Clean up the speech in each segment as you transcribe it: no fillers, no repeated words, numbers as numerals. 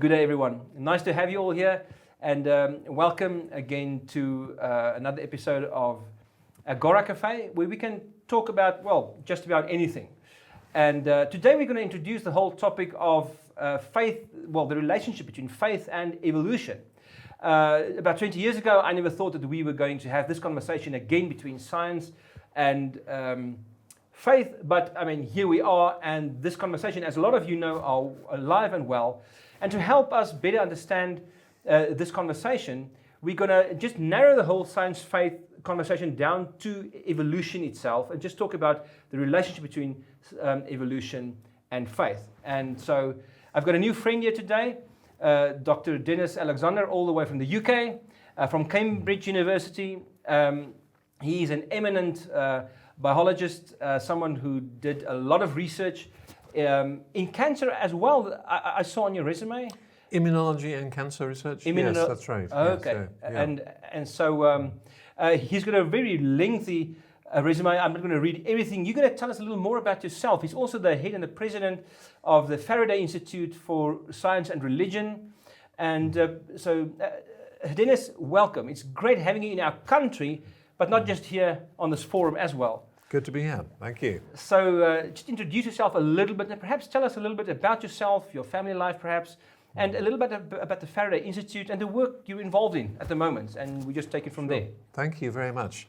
good day, everyone. Nice to have you all here, and welcome again to another episode of Agora Café, where we can talk about, well, just about anything. And today we're going to introduce the whole topic of faith, well, the relationship between faith and evolution. About 20 years ago, I never thought that we were going to have this conversation again between science and faith, but I mean, here we are, and this conversation, as a lot of you know, are alive and well. And to help us better understand this conversation, we're going to just narrow the whole science-faith conversation down to evolution itself and just talk about the relationship between evolution and faith. And so I've got a new friend here today, Dr. Denis Alexander, all the way from the UK, from Cambridge University. He's an eminent biologist, someone who did a lot of research in cancer as well. I saw on your resume. Immunology and cancer research? Yes, that's right. Okay. Yeah, and so he's got a very lengthy resume. I'm not going to read everything. You're going to tell us a little more about yourself. He's also the head and the president of the Faraday Institute for Science and Religion. And so, Denis, welcome. It's great having you in our country, but not just here on this forum as well. Good to be here. Thank you. So just introduce yourself a little bit and perhaps tell us a little bit about yourself, your family life perhaps, and a little bit about the Faraday Institute and the work you're involved in at the moment. And we just take it from there. Thank you very much.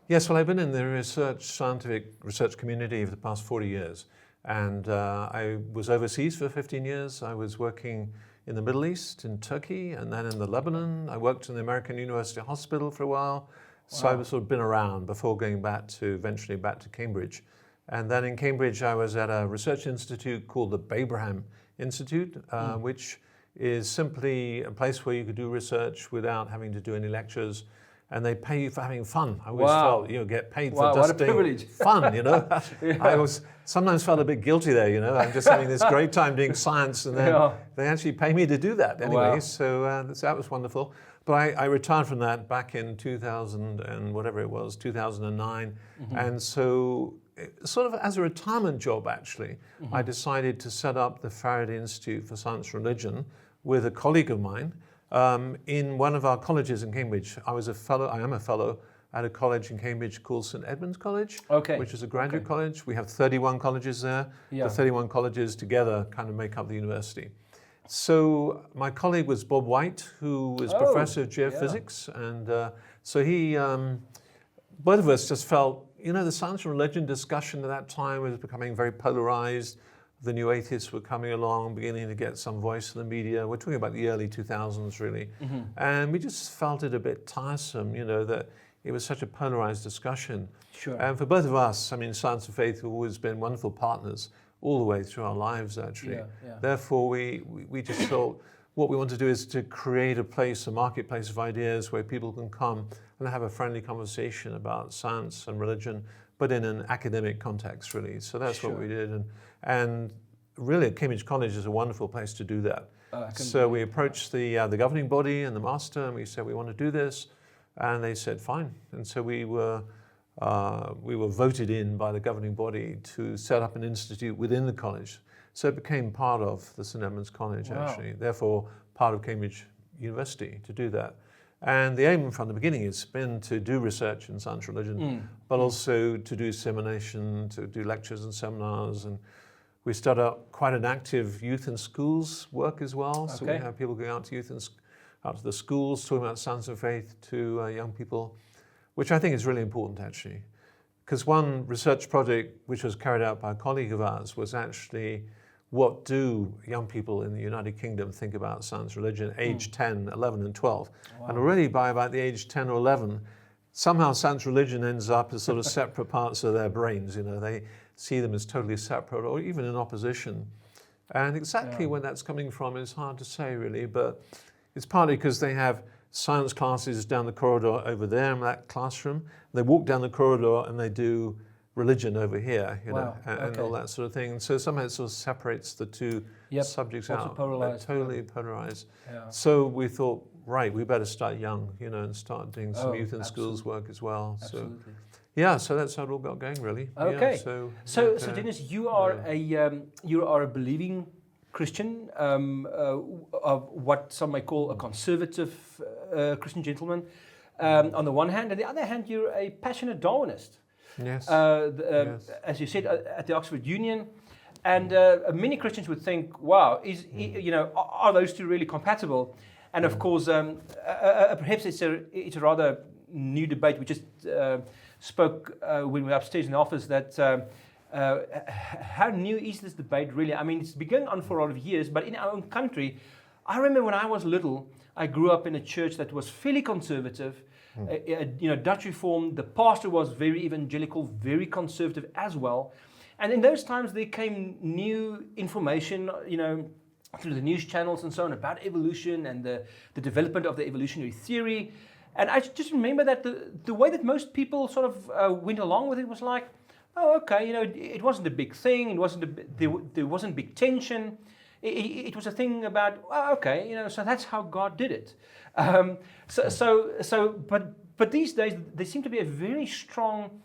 Yes, well, I've been in the scientific research community for the past 40 years. And I was overseas for 15 years. I was working in the Middle East, in Turkey, and then in the Lebanon. I worked in the American University Hospital for a while. So I've sort of been around before going eventually back to Cambridge. And then in Cambridge, I was at a research institute called the Baie Institute, which is simply a place where you could do research without having to do any lectures. And they pay you for having fun. I always felt, get paid for just doing fun, Yeah. I sometimes felt a bit guilty there, I'm just having this great time doing science, and then they actually pay me to do that anyway. So that was wonderful. But I retired from that back in 2000 and whatever it was, 2009. And so sort of as a retirement job, actually, I decided to set up the Faraday Institute for Science and Religion with a colleague of mine in one of our colleges in Cambridge. I am a fellow at a college in Cambridge called St. Edmund's College, which is a graduate college. We have 31 colleges there. The 31 colleges together kind of make up the university. So my colleague was Bob White, who was professor of geophysics. And so both of us just felt, the science and religion discussion at that time was becoming very polarized. The new atheists were coming along, beginning to get some voice in the media. We're talking about the early 2000s, really. And we just felt it a bit tiresome, that it was such a polarized discussion. Sure. And for both of us, science and faith have always been wonderful partners all the way through our lives, actually. Therefore, we just thought what we want to do is to create a marketplace of ideas where people can come and have a friendly conversation about science and religion, but in an academic context, really. So that's what we did. And really, Cambridge College is a wonderful place to do that. So we approached the governing body and the master, and we said, we want to do this. And they said, fine. And so we were voted in by the governing body to set up an institute within the college. So it became part of the St. Edmund's College, actually. Therefore, part of Cambridge University to do that. And the aim from the beginning has been to do research in science and religion, but also to do dissemination, to do lectures and seminars. And we started up quite an active youth and schools work as well. So we have people going out to out to the schools, talking about science and faith to young people, which I think is really important, actually. Because one research project which was carried out by a colleague of ours was actually, what do young people in the United Kingdom think about science and religion, age 10, 11 and 12? And already by about the age 10 or 11, somehow science and religion ends up as sort of separate parts of their brains. They see them as totally separate or even in opposition. And exactly where that's coming from is hard to say, really, but it's partly because they have science classes down the corridor over there in that classroom. They walk down the corridor and they do religion over here, and all that sort of thing. So somehow it sort of separates the two subjects out. They're totally polarized. So we thought, right, we better start young, and start doing some youth and schools work as well. Absolutely. So that's how it all got going, really. Okay. So Denis, you are a believing Christian, of what some may call a conservative Christian gentleman, on the one hand, and the other hand, you're a passionate Darwinist. Yes. Yes. As you said, at the Oxford Union, and many Christians would think, "Wow, are those two really compatible?" And of course, perhaps it's a rather new debate. We just spoke when we were upstairs in the office that how new is this debate really? I mean, it's been going on for a lot of years, but in our own country, I remember when I was little, I grew up in a church that was fairly conservative, Dutch Reformed. The pastor was very evangelical, very conservative as well. And in those times, there came new information, through the news channels and so on about evolution and the development of the evolutionary theory. And I just remember that the way that most people sort of went along with it was like, oh, okay, it wasn't a big thing. It wasn't there wasn't big tension. It was a thing about, oh, okay, so that's how God did it. But these days there seemed to be a very strong,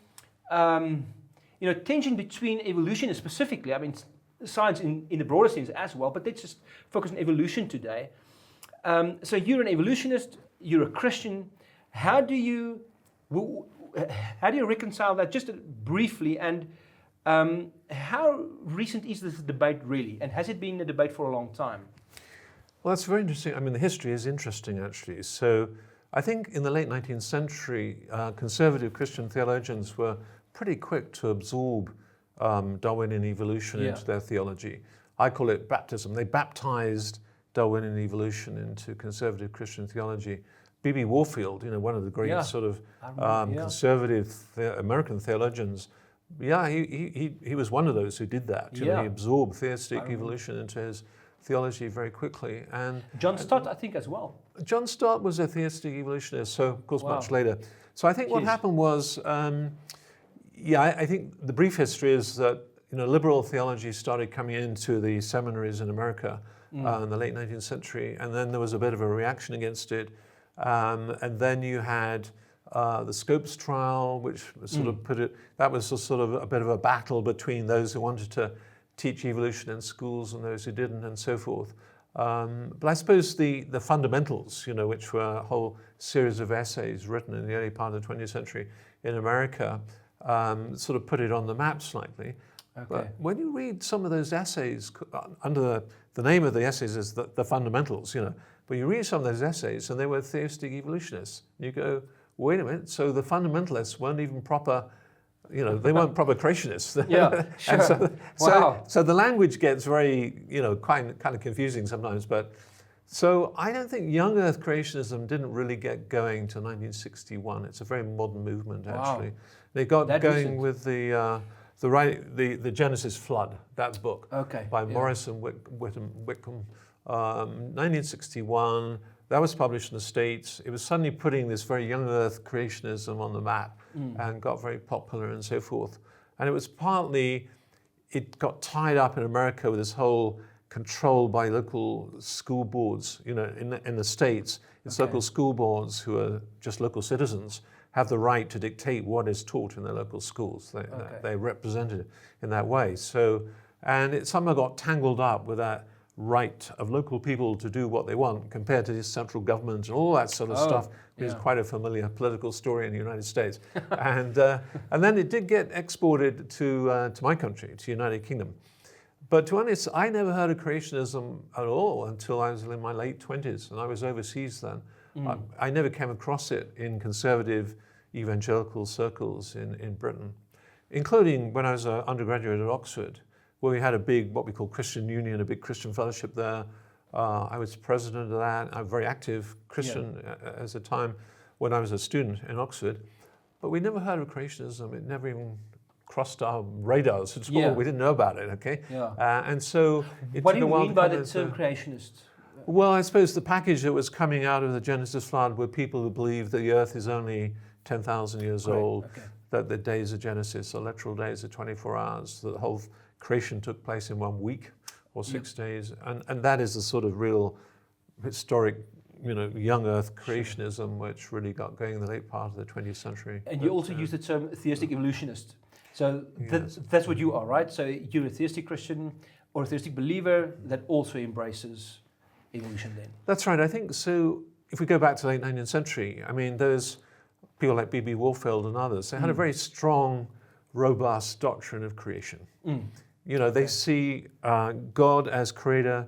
tension between evolutionists specifically. I mean, science in the broader sense as well, but let's just focus on evolution today. So you're an evolutionist, you're a Christian. How do you reconcile that, just briefly, and how recent is this debate really, and has it been a debate for a long time? Well, that's very interesting. I mean, the history is interesting, actually. So I think in the late 19th century, conservative Christian theologians were pretty quick to absorb Darwinian evolution into their theology. I call it baptism. They baptized Darwinian evolution into conservative Christian theology. B.B. Warfield, one of the great sort of conservative American theologians, he was one of those who did that. He absorbed theistic evolution into his theology very quickly. And John Stott, I think, as well. John Stott was a theistic evolutionist, so of course much later. So I think what happened was, I think the brief history is that liberal theology started coming into the seminaries in America in the late 19th century, and then there was a bit of a reaction against it. And then you had the Scopes trial, which sort of that was sort of a bit of a battle between those who wanted to teach evolution in schools and those who didn't, and so forth. But I suppose the fundamentals, which were a whole series of essays written in the early part of the 20th century in America, sort of put it on the map slightly. Okay. But when you read some of those essays, under the name of the essays is the fundamentals, but you read some of those essays and they were theistic evolutionists. You go, wait a minute, so the fundamentalists weren't even proper, they weren't proper creationists. Yeah, sure. So the language gets very, kind of confusing sometimes. But so I don't think young Earth creationism didn't really get going till 1961. It's a very modern movement, actually. Wow. They got that going with the Genesis Flood, that book by Morris and Whitcomb. 1961, that was published in the States. It was suddenly putting this very young Earth creationism on the map and got very popular and so forth. And it was partly, it got tied up in America with this whole control by local school boards. In the States, it's local school boards who are just local citizens have the right to dictate what is taught in their local schools. They're represented in that way. So, and it somehow got tangled up with that right of local people to do what they want compared to the central government and all that sort of stuff, which is quite a familiar political story in the United States. And then it did get exported to my country, to the United Kingdom. But to be honest, I never heard of creationism at all until I was in my late 20s, and I was overseas then. I never came across it in conservative evangelical circles in Britain, including when I was an undergraduate at Oxford, where we had a big, what we call Christian Union, a big Christian fellowship there. I was president of that. I'm a very active Christian as a time when I was a student in Oxford. But we never heard of creationism. It never even crossed our radars at all. We didn't know about it, okay? And so it what do you mean by the term creationist? Well, I suppose the package that was coming out of the Genesis flood were people who believe the earth is only 10,000 years old, that the days of Genesis are literal days of 24 hours, that the whole creation took place in 1 week or 6 days. And that is the sort of real historic, young earth creationism which really got going in the late part of the 20th century. And you also use the term theistic evolutionist. So that's what you are, right? So you're a theistic Christian, or a theistic believer that also embraces evolution then? That's right. I think so. If we go back to the late 19th century, I mean, there's people like B.B. Warfield and others. They had a very strong, robust doctrine of creation. You know, they see God as creator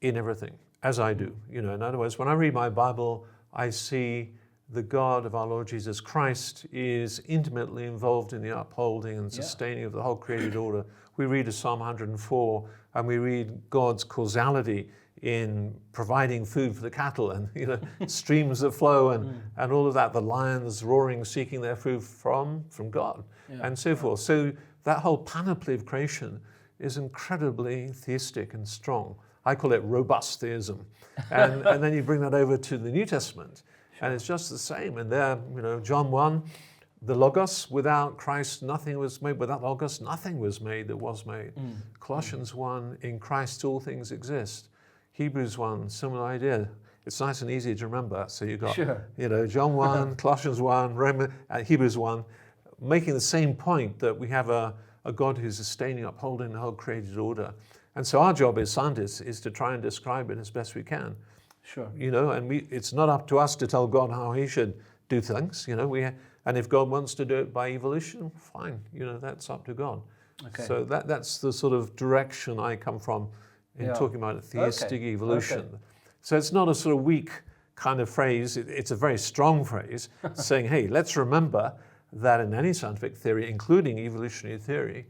in everything, as I do. You know, in other words, when I read my Bible, I see the God of our Lord Jesus Christ is intimately involved in the upholding and sustaining of the whole created order. We read a Psalm 104, and we read God's causality in providing food for the cattle and, you know, streams that flow and all of that, the lions roaring, seeking their food from God and so forth. So that whole panoply of creation is incredibly theistic and strong. I call it robust theism. And then you bring that over to the New Testament, and it's just the same. And there, you know, John 1, the Logos, without Christ nothing was made. Without Logos, nothing was made that was made. Colossians 1, in Christ all things exist. Hebrews 1, similar idea. It's nice and easy to remember. So you've got, you know, John 1, Colossians 1, Hebrews 1, making the same point that we have a God who's sustaining, upholding the whole created order. And so our job as scientists is to try and describe it as best we can. You know, and it's not up to us to tell God how he should do things, you know. And if God wants to do it by evolution, fine, you know, that's up to God. So that's the sort of direction I come from in talking about a theistic evolution. So it's not a sort of weak kind of phrase, it's a very strong phrase saying, hey, let's remember that in any scientific theory, including evolutionary theory,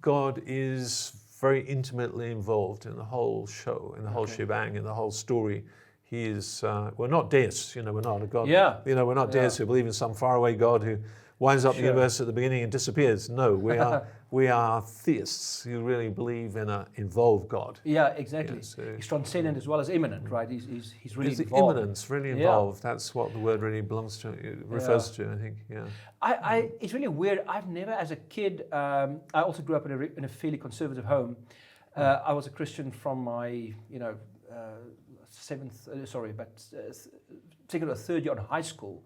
God is very intimately involved in the whole show, in the whole shebang, in the whole story. He is, we're not deists, you know, we're not a God. You know, we're not deists who believe in some faraway God who winds up the universe at the beginning and disappears. No, we are theists who really believe in an involved God. Exactly. He's transcendent as well as immanent, right? He's really He's involved. Immanence, really involved. That's what the word really belongs to, refers to, I think, It's really weird. I've never, as a kid, I also grew up in a fairly conservative home. I was a Christian from my, you know, second or third year in high school,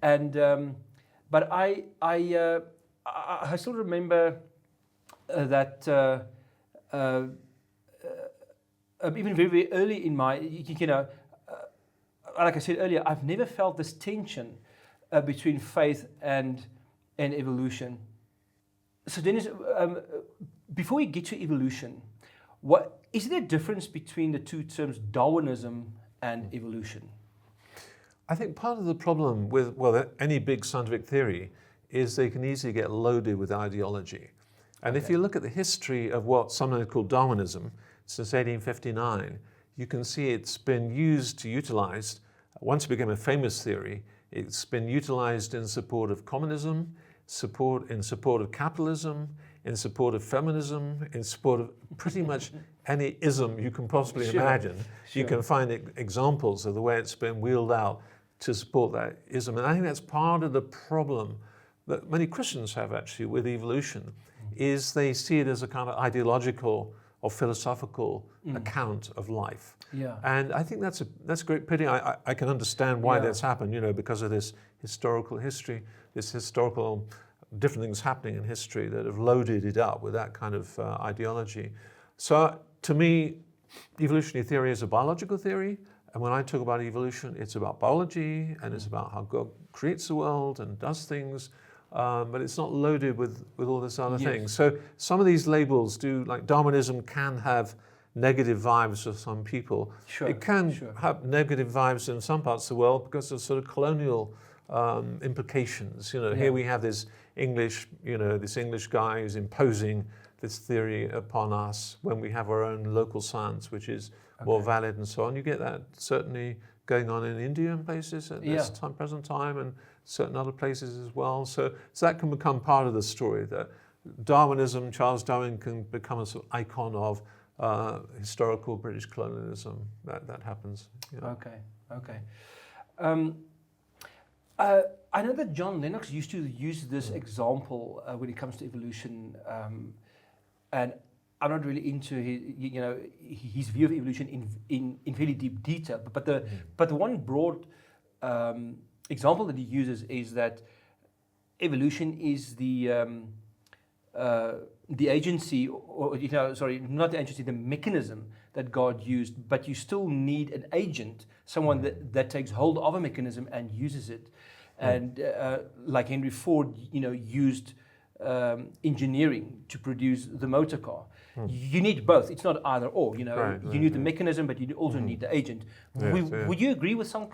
and but I still remember that even very, very early in my, you know, like I said earlier, I've never felt this tension between faith and evolution. So Dennis, before we get to evolution, what is there a difference between the two terms, Darwinism and evolution? I think part of the problem with, any big scientific theory is they can easily get loaded with ideology. And if you look at the history of what sometimes called Darwinism since 1859, you can see it's been utilized, once it became a famous theory, it's been utilized in support of communism, in support of capitalism, in support of feminism, in support of pretty much any ism you can possibly imagine. You can find examples of the way it's been wheeled out to support that ism. And I think that's part of the problem that many Christians have actually with evolution, is they see it as a kind of ideological or philosophical account of life. And I think that's a great pity. I can understand why that's happened, you know, because of this historical history, this historical different things happening in history that have loaded it up with that kind of ideology. So to me, evolutionary theory is a biological theory. And when I talk about evolution, it's about biology and it's about how God creates the world and does things. But it's not loaded with all this other things. So some of these labels do, like Darwinism can have negative vibes for some people. It can have negative vibes in some parts of the world because of sort of colonial implications. You know, here we have this English guy who's imposing this theory upon us when we have our own local science, which is more valid and so on. You get that certainly going on in India and places at this present time, and certain other places as well. So that can become part of the story, that Darwinism, Charles Darwin, can become a sort of icon of historical British colonialism. That happens. I know that John Lennox used to use this example when it comes to evolution, and I'm not really into his view of evolution in very deep detail. But the one broad example that he uses is that evolution is the the agency, or not the agency, the mechanism that God used, but you still need an agent, someone that takes hold of a mechanism and uses it. And like Henry Ford, used engineering to produce the motor car. You need both. It's not either or. You need the mechanism, but you also need the agent. Would you agree with such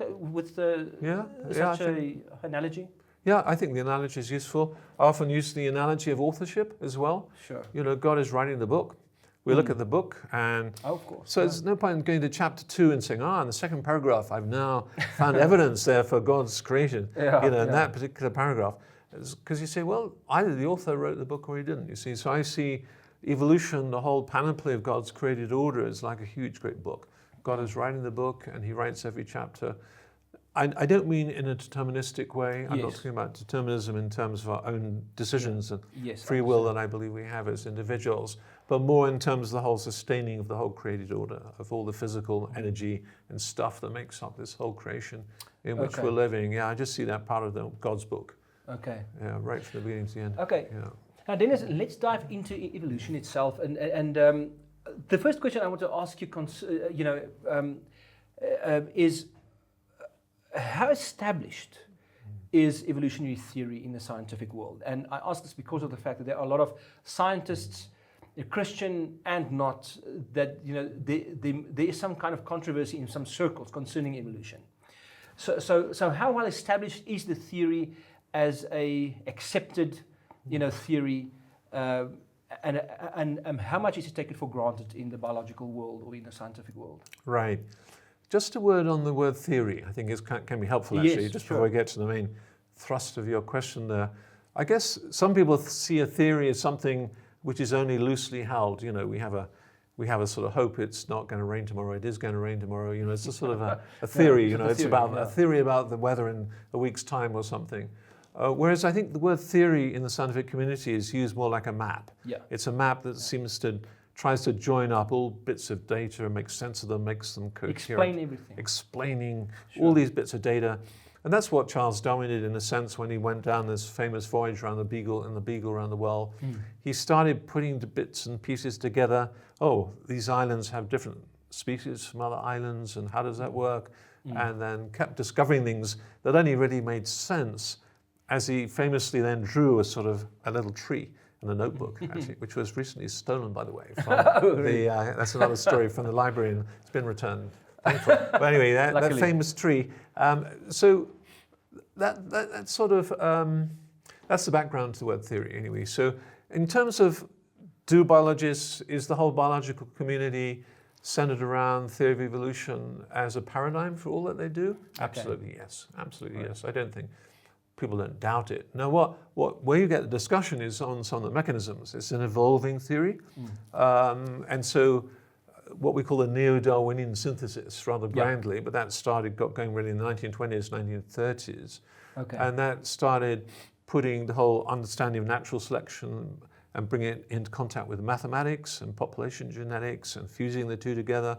an analogy? Yeah, I think the analogy is useful. I often use the analogy of authorship as well. Sure. God is writing the book. We look at the book, and of course, so there's no point in going to chapter 2 and saying, in the second paragraph, I've now found evidence there for God's creation, in that particular paragraph. Because you say, well, either the author wrote the book or he didn't, you see. So I see evolution, the whole panoply of God's created order, is like a huge, great book. God is writing the book, and he writes every chapter. I don't mean in a deterministic way. I'm not talking about determinism in terms of our own decisions and free will that I believe we have as individuals, but more in terms of the whole sustaining of the whole created order, of all the physical energy and stuff that makes up this whole creation in which we're living. Yeah, I just see that part of God's book. Okay. Yeah, right from the beginning to the end. Okay. Yeah. Now, Dennis, let's dive into evolution itself. And the first question I want to ask you, is how established is evolutionary theory in the scientific world? And I ask this because of the fact that there are a lot of scientists, Christian and not, that there is some kind of controversy in some circles concerning evolution. So how well established is the theory as a accepted, theory, and how much is it taken for granted in the biological world or in the scientific world? Right. Just a word on the word theory, I think can be helpful actually, before we get to the main thrust of your question there. I guess some people see a theory as something which is only loosely held. We have a sort of hope it's not going to rain tomorrow, it is going to rain tomorrow. It's a sort of a theory, it's about a theory about the weather in a week's time or something. Whereas I think the word theory in the scientific community is used more like a map. Yeah. It's a map that tries to join up all bits of data and make sense of them, makes them coherent. Explain everything. Explaining all these bits of data. And that's what Charles Darwin did in a sense when he went down this famous voyage around the Beagle around the world. He started putting the bits and pieces together. Oh, these islands have different species from other islands, and how does that work? And then kept discovering things that only really made sense as he famously then drew a little tree in a notebook, actually, which was recently stolen, by the way. From that's another story from the library, and it's been returned. Thankfully. But anyway, that famous tree. So that sort of that's the background to the word theory, anyway. So in terms of is the whole biological community centered around theory of evolution as a paradigm for all that they do? Absolutely yes. Absolutely yes. I don't think people don't doubt it. Now, where you get the discussion is on some of the mechanisms. It's an evolving theory, and so what we call the neo-Darwinian synthesis, rather grandly, but that got going really in the 1920s, 1930s, and that started putting the whole understanding of natural selection and bringing it into contact with mathematics and population genetics and fusing the two together.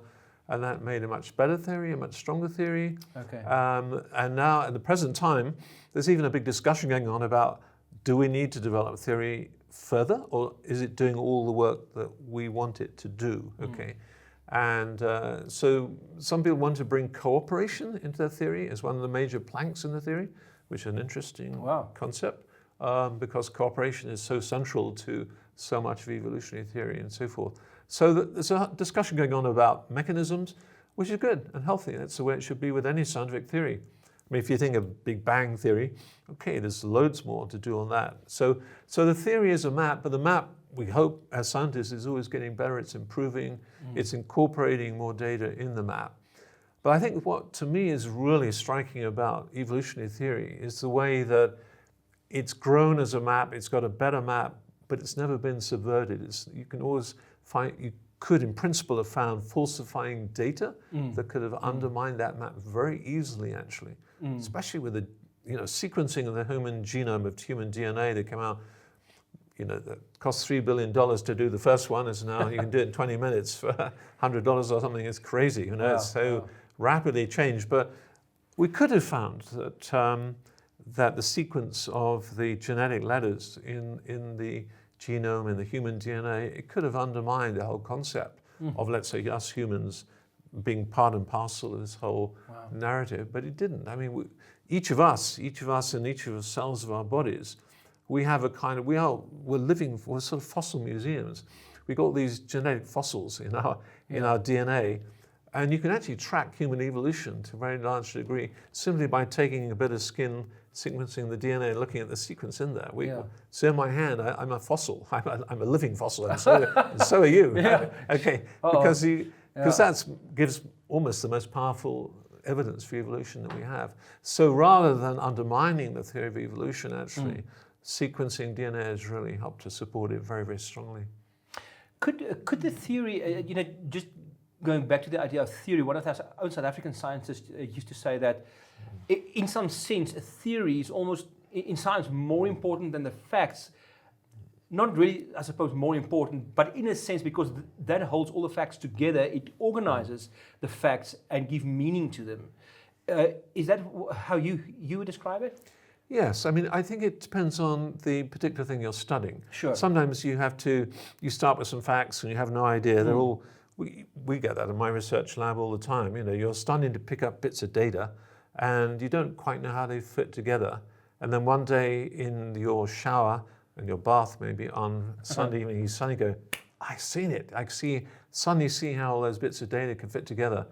And that made a much better theory, a much stronger theory. And now, at the present time, there's even a big discussion going on about, do we need to develop theory further, or is it doing all the work that we want it to do? And so some people want to bring cooperation into their theory as one of the major planks in the theory, which is an interesting concept, because cooperation is so central to so much of evolutionary theory and so forth. So there's a discussion going on about mechanisms, which is good and healthy. That's the way it should be with any scientific theory. I mean, if you think of Big Bang theory, there's loads more to do on that. So the theory is a map, but the map, we hope, as scientists, is always getting better. It's improving. It's incorporating more data in the map. But I think what, to me, is really striking about evolutionary theory is the way that it's grown as a map. It's got a better map, but it's never been subverted. You can always you could, in principle, have found falsifying data that could have undermined that map very easily, actually, especially with the sequencing of the human genome of human DNA that came out, that cost $3 billion to do the first one, is now you can do it in 20 minutes for $100 or something. It's crazy, it's so rapidly changed. But we could have found that that the sequence of the genetic letters in the genome in the human DNA, it could have undermined the whole concept of, let's say, us humans being part and parcel of this whole narrative, but it didn't. I mean, each of us in each of the cells of our bodies, we have a kind of, we're sort of fossil museums. We've got these genetic fossils in our DNA, and you can actually track human evolution to a very large degree simply by taking a bit of skin, sequencing the DNA and looking at the sequence in there. So in my hand, I'm a fossil. I'm a living fossil, and so are you. Okay, because that gives almost the most powerful evidence for evolution that we have. So rather than undermining the theory of evolution, actually, sequencing DNA has really helped to support it very, very strongly. Could the theory, just going back to the idea of theory, one of our own South African scientists used to say that in some sense, a theory is almost, in science, more important than the facts. Not really, I suppose, more important, but in a sense, because that holds all the facts together, it organizes the facts and gives meaning to them. Is that how you would describe it? Yes, I mean, I think it depends on the particular thing you're studying. Sure. Sometimes you start with some facts and you have no idea. They're all, we get that in my research lab all the time. You're starting to pick up bits of data and you don't quite know how they fit together. And then one day in your shower, in your bath maybe on Sunday evening, you suddenly go, I've seen it. Suddenly see how all those bits of data can fit together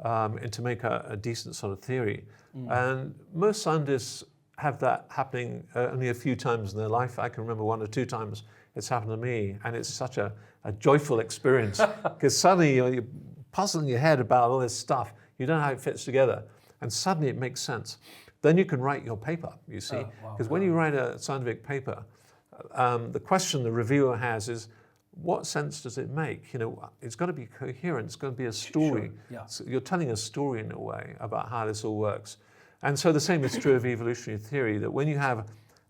and to make a decent sort of theory. And most scientists have that happening only a few times in their life. I can remember 1 or 2 times it's happened to me, and it's such a joyful experience because suddenly you're puzzling your head about all this stuff. You don't know how it fits together, and suddenly it makes sense. Then you can write your paper, you see, because when you write a scientific paper, the question the reviewer has is, what sense does it make? It's got to be coherent. It's got to be a story. Sure. Yeah. So you're telling a story in a way about how this all works. And so the same is true of evolutionary theory, that when you have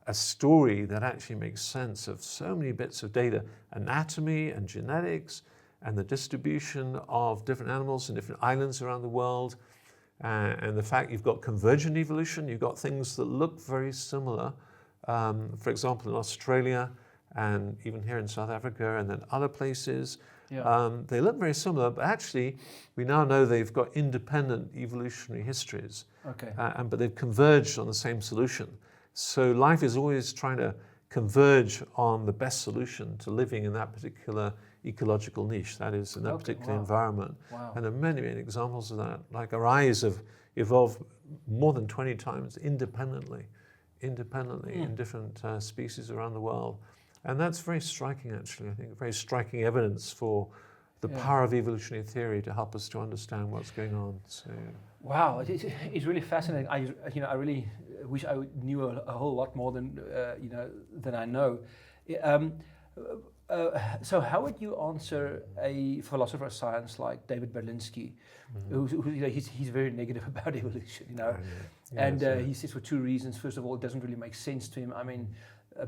a story that actually makes sense of so many bits of data, anatomy and genetics and the distribution of different animals in different islands around the world, and the fact you've got convergent evolution, you've got things that look very similar. For example, in Australia and even here in South Africa and then other places, they look very similar, but actually we now know they've got independent evolutionary histories. Okay. But they've converged on the same solution. So life is always trying to converge on the best solution to living in that particular ecological niche, that is, in that particular environment. Wow. And there are many, many examples of that. Like our eyes have evolved more than 20 times independently in different species around the world. And that's very striking, actually. I think very striking evidence for the power of evolutionary theory to help us to understand what's going on. So, wow, it's really fascinating. I really wish I knew a whole lot more than I know. So how would you answer a philosopher of science like David Berlinski, he's very negative about evolution, he says for 2 reasons. First of all, it doesn't really make sense to him. I mean,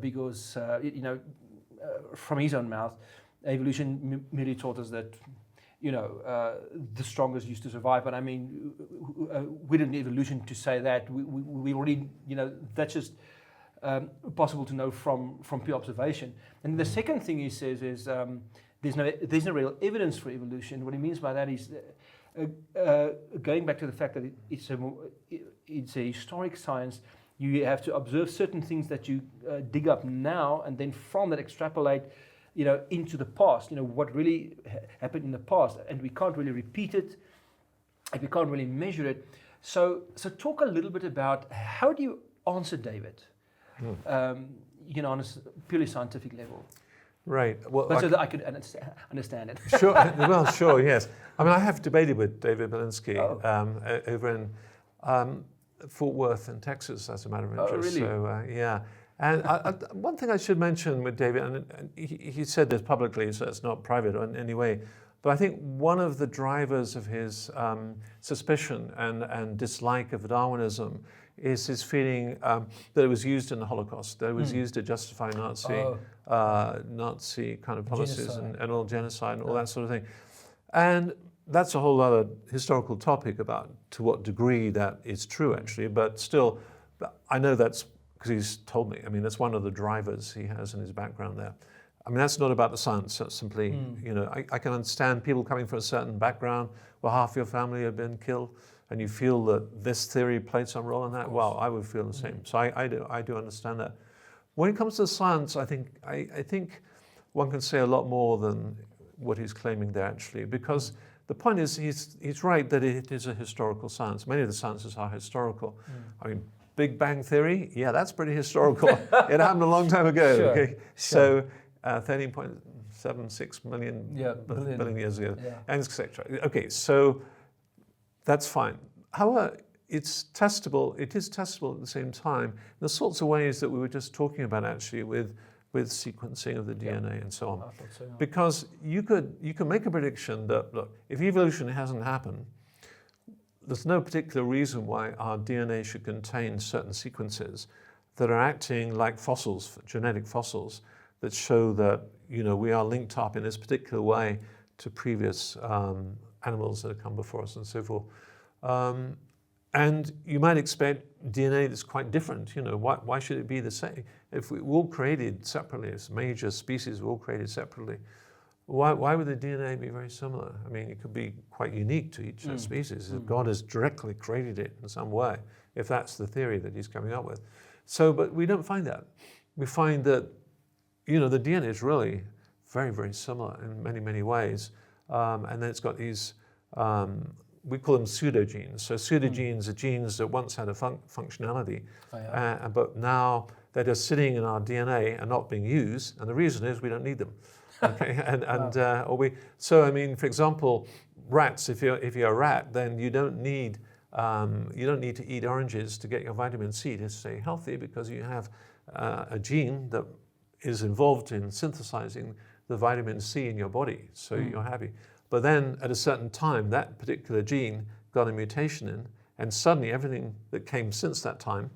because from his own mouth, evolution merely taught us that the strongest used to survive. But I mean, we didn't need evolution to say that. We already, that's just possible to know from pure observation. And the second thing he says is there's no real evidence for evolution. What he means by that is going back to the fact that it's a historic science. You have to observe certain things that you dig up now, and then from that extrapolate, into the past. What really happened in the past, and we can't really repeat it, and we can't really measure it. So talk a little bit about how do you answer David, on a purely scientific level. Right. Well, but so that I could understand it. Sure. Well, sure. Yes. I mean, I have debated with David Berlinski over in Fort Worth in Texas, as a matter of interest. Oh, really? So, yeah. And one thing I should mention with David, and he said this publicly, so it's not private in any way, but I think one of the drivers of his suspicion and dislike of Darwinism is his feeling that it was used in the Holocaust, that it was used to justify Nazi kind of policies and all genocide and all that sort of thing. And that's a whole other historical topic about to what degree that is true, actually. But still, I know that's because he's told me. I mean, that's one of the drivers he has in his background there. I mean, that's not about the science. That's simply, I can understand people coming from a certain background where half your family have been killed, and you feel that this theory played some role in that. Well, I would feel the same. So I do understand that. When it comes to science, I think one can say a lot more than what he's claiming there, actually, because the point is he's right that it is a historical science. Many of the sciences are historical. I mean, Big Bang Theory, yeah, that's pretty historical. It happened a long time ago. Sure. Okay, so 13.76 billion years ago, and etc. Okay, so that's fine. However, it's testable. It is testable at the same time in the sorts of ways that we were just talking about, actually, with sequencing of the DNA and so on. So, yeah. Because you can make a prediction that, look, if evolution hasn't happened, there's no particular reason why our DNA should contain certain sequences that are acting like fossils, genetic fossils, that show that we are linked up in this particular way to previous animals that have come before us and so forth. And you might expect DNA that's quite different. Why should it be the same? If we're all created separately, as major species, we're all created separately, why would the DNA be very similar? I mean, it could be quite unique to each species. God has directly created it in some way, if that's the theory that he's coming up with. So, but we don't find that. We find that, the DNA is really very, very similar in many, many ways. And then it's got these, we call them pseudogenes. So pseudogenes are genes that once had a functionality, but now they're just sitting in our DNA and not being used. And the reason is we don't need them. Okay, so I mean, for example, rats. If you're a rat, then you don't need to eat oranges to get your vitamin C to stay healthy, because you have a gene that is involved in synthesizing the vitamin C in your body, so you're happy. But then at a certain time, that particular gene got a mutation in, and suddenly everything that came since that time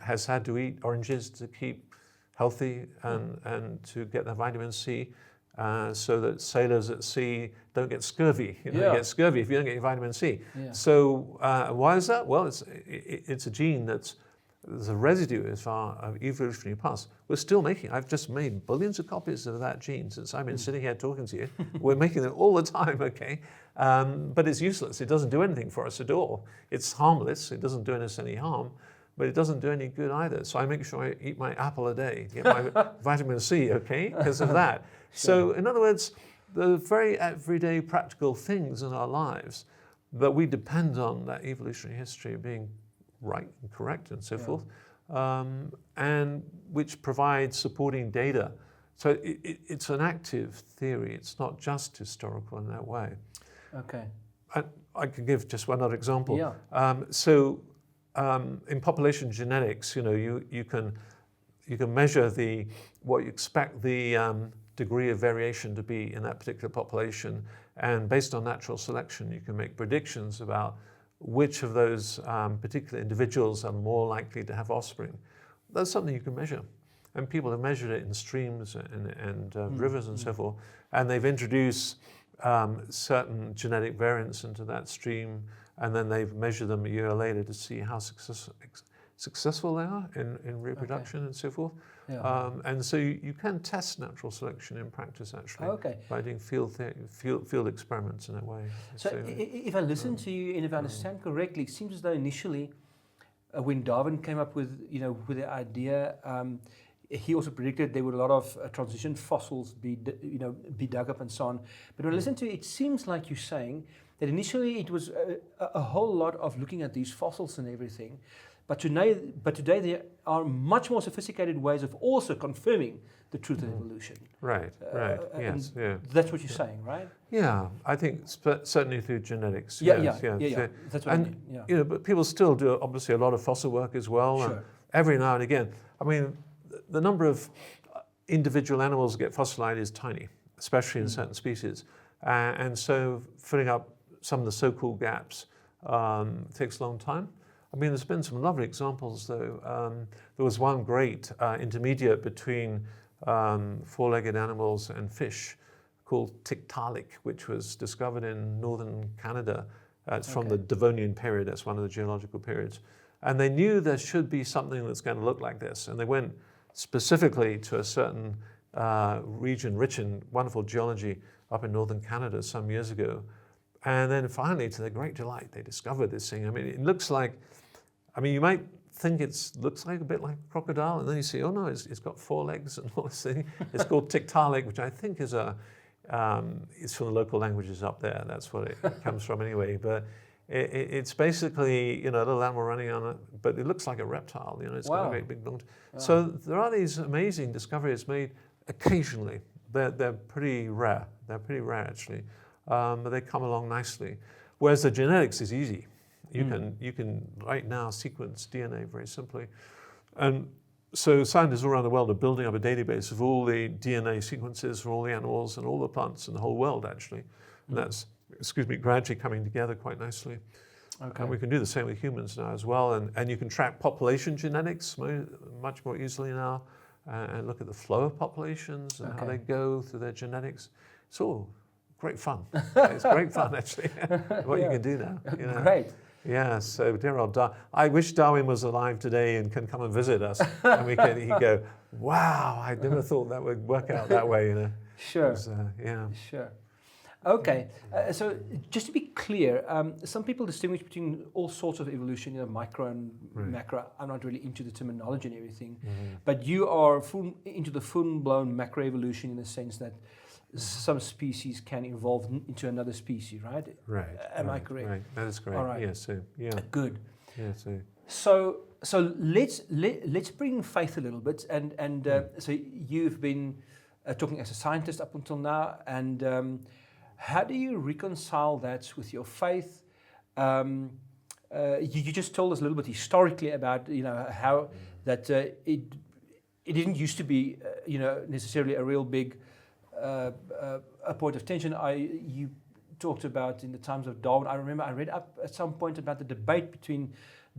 has had to eat oranges to keep healthy and to get the vitamin C, so that sailors at sea don't get scurvy. You get scurvy if you don't get your vitamin C. Yeah. So why is that? Well, it's a gene there's a residue of our evolutionary past. We're still making. I've just made billions of copies of that gene since I've been sitting here talking to you. We're making them all the time, okay? But it's useless. It doesn't do anything for us at all. It's harmless. It doesn't do us any harm, but it doesn't do any good either. So I make sure I eat my apple a day to get my vitamin C, okay? Because of that. So in other words, the very everyday practical things in our lives that we depend on that evolutionary history being right and correct and so forth, and which provides supporting data. So it's an active theory. It's not just historical in that way. Okay. I can give just one other example. Yeah. In population genetics, you can measure what you expect the degree of variation to be in that particular population, and based on natural selection, you can make predictions about which of those particular individuals are more likely to have offspring. That's something you can measure. And people have measured it in streams and rivers and so forth. And they've introduced certain genetic variants into that stream, and then they've measured them a year later to see how successful they are in reproduction and so forth. Yeah. And so you can test natural selection in practice, actually, by doing field experiments in that way. So if I listen to you and if I understand correctly, it seems as though initially when Darwin came up with the idea, he also predicted there would a lot of transition fossils be dug up and so on. But when I listen to it, it seems like you're saying that initially it was a whole lot of looking at these fossils and everything. But today there are much more sophisticated ways of also confirming the truth of evolution. Right, yes, yeah. That's what you're saying, right? Yeah, I think certainly through genetics. Yeah. That's what I mean. Yeah. But people still do obviously a lot of fossil work as well. Sure. And every now and again, I mean, the number of individual animals that get fossilized is tiny, especially in certain species. And so filling up some of the so-called gaps takes a long time. I mean, there's been some lovely examples, though. There was one great intermediate between four-legged animals and fish called Tiktaalik, which was discovered in northern Canada. It's from the Devonian period. That's one of the geological periods. And they knew there should be something that's going to look like this. And they went specifically to a certain region rich in wonderful geology up in northern Canada some years ago. And then finally, to their great delight, they discovered this thing. I mean, it looks like, you might think it looks like a bit like a crocodile, and then you see, oh no, it's got 4 legs and all this thing. It's called Tiktaalik, which I think is it's from the local languages up there. That's what it comes from anyway. But it's basically, a little animal running on it, but it looks like a reptile. It's got a great big long. Wow. So there are these amazing discoveries made occasionally. They're pretty rare. They're pretty rare actually, but they come along nicely. Whereas the genetics is easy. You can right now sequence DNA very simply, and so scientists all around the world are building up a database of all the DNA sequences for all the animals and all the plants in the whole world actually, and that's gradually coming together quite nicely. Okay. And we can do the same with humans now as well, and you can track population genetics much more easily now, and look at the flow of populations and how they go through their genetics. It's all great fun. It's great fun actually. What you can do now. Great. Yeah, so dear old Darwin. I wish Darwin was alive today and can come and visit us. And he'd go, wow, I never thought that would work out that way, Sure. Yeah. Sure. Okay, so just to be clear, some people distinguish between all sorts of evolution, micro and macro. I'm not really into the terminology and everything, but you are into the full-blown macroevolution in the sense that some species can evolve into another species, right? Right. Am I correct? Right. That is correct. All right. Yeah. So yeah. Good. Yeah. So let's bring faith a little bit, and so you've been talking as a scientist up until now, and how do you reconcile that with your faith? You just told us a little bit historically about how that it didn't used to be necessarily a real big a point of tension. You talked about in the times of Darwin. I remember I read up at some point about the debate between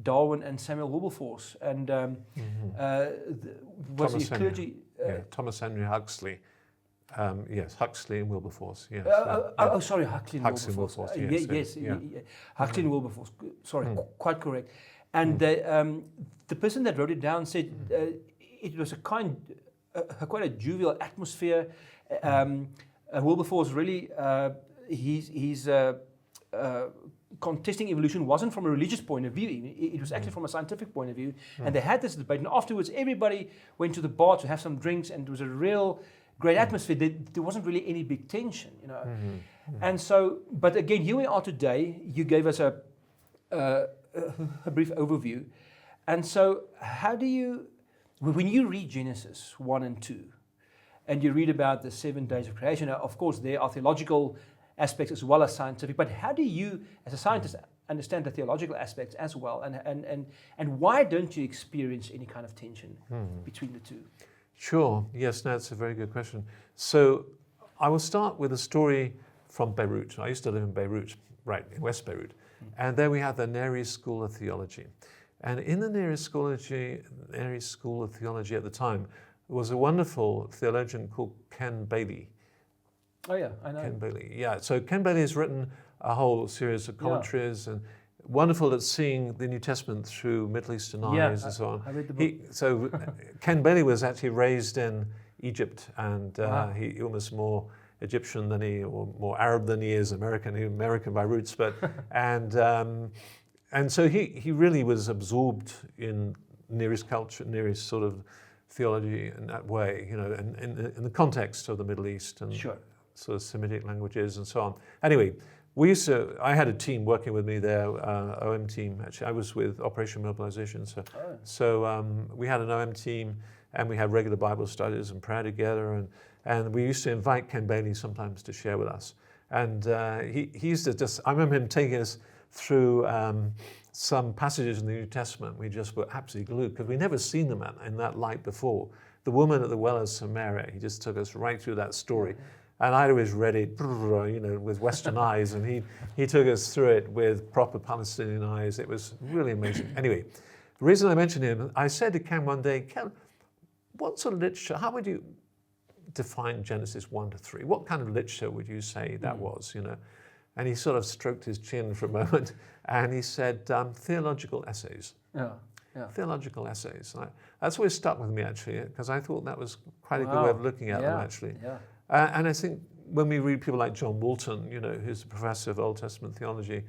Darwin and Samuel Wilberforce, and was he clergy? Thomas Henry Huxley. Yes, Huxley and Wilberforce. Yes. Sorry, Huxley and Wilberforce. Yes. Huxley and Wilberforce. Sorry, quite correct. And the person that wrote it down said it was quite a jovial atmosphere. Wilberforce really, he's contesting evolution wasn't from a religious point of view. It was actually from a scientific point of view. And they had this debate, and afterwards everybody went to the bar to have some drinks, and it was a real great atmosphere. There wasn't really any big tension, And so, but again, here we are today. You gave us a brief overview. And so how do you, when you read Genesis 1 and 2, and you read about the 7 days of creation, of course there are theological aspects as well as scientific, but how do you, as a scientist, understand the theological aspects as well? And why don't you experience any kind of tension between the two? Sure. Yes, that's a very good question. So I will start with a story from Beirut. I used to live in Beirut, right, in West Beirut. And there we had the Neri School of Theology. And in the Neri School of Theology at the time was a wonderful theologian called Ken Bailey. Oh yeah, I know. Ken Bailey, yeah. So Ken Bailey has written a whole series of commentaries and wonderful at seeing the New Testament through Middle Eastern eyes and so on. I read the book. So Ken Bailey was actually raised in Egypt, and he almost more Egyptian than or more Arab than he is American by roots. But and so he really was absorbed in Neri's culture, Neri's sort of theology in that way, in the context of the Middle East and sort of Semitic languages and so on. Anyway. I had a team working with me there, OM team. Actually, I was with Operation Mobilization. So we had an OM team, and we had regular Bible studies and prayer together. And we used to invite Ken Bailey sometimes to share with us. And he used to I remember him taking us through some passages in the New Testament. We just were absolutely glued because we'd never seen them in that light before. The woman at the well of Samaria, he just took us right through that story. And I'd always read it, with Western eyes, and he took us through it with proper Palestinian eyes. It was really amazing. Anyway, the reason I mentioned him, I said to Ken one day, Ken, what sort of literature, how would you define Genesis 1 to 3? What kind of literature would you say that was, And he sort of stroked his chin for a moment, and he said, theological essays. theological essays. That's always stuck with me, actually, because I thought that was quite a good way of looking at them, actually. And I think when we read people like John Walton, who's the professor of Old Testament theology,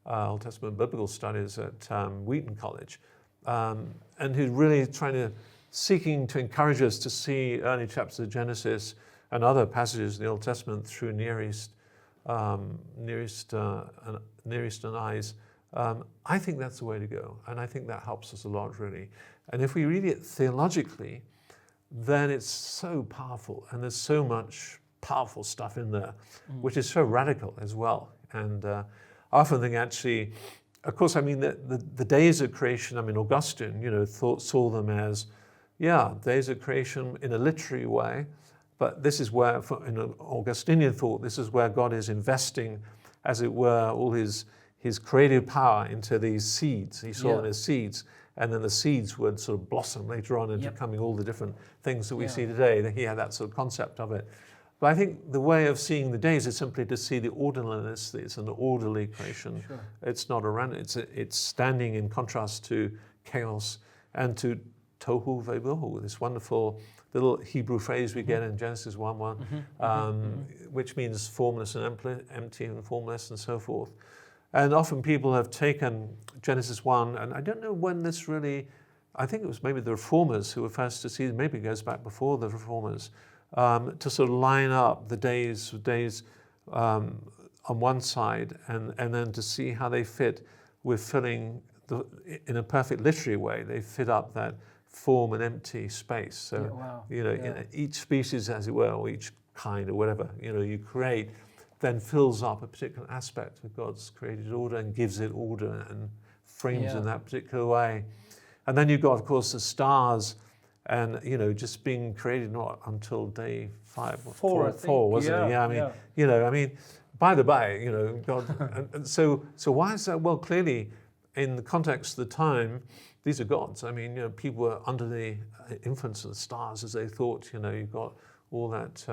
Old Testament biblical studies at Wheaton College, and who's really seeking to encourage us to see early chapters of Genesis and other passages in the Old Testament through Near Eastern eyes. I think that's the way to go, and I think that helps us a lot, really. And if we read it theologically, then it's so powerful, and there's so much powerful stuff in there, which is so radical as well. And I often think, actually, of course, I mean, the days of creation, I mean, Augustine, saw them as, days of creation in a literary way, but this is where, in an Augustinian thought, this is where God is investing, as it were, all his creative power into these seeds. He saw them as seeds, and then the seeds would sort of blossom later on into becoming all the different things that we see today. He had that sort of concept of it. But I think the way of seeing the days is simply to see the orderliness. It's an orderly creation. Sure. It's not a random. It's standing in contrast to chaos and to tohu vebohu, this wonderful little Hebrew phrase we get in Genesis 1:1, which means formless and empty and formless and so forth. And often people have taken Genesis 1, and I don't know when this really, I think it was maybe the Reformers who were first to see it, maybe it goes back before the Reformers, to sort of line up the days on one side and then to see how they fit with filling, in a perfect literary way, they fit up that form and empty space. So, each species, as it were, or each kind or whatever, you create, then fills up a particular aspect of God's created order and gives it order and frames in that particular way. And then you've got, of course, the stars, and just being created not until day 5 or 4, wasn't it? I mean, by the by, God. and so why is that? Well, clearly, in the context of the time, these are gods. I mean, people were under the influence of the stars, as they thought. You've got all that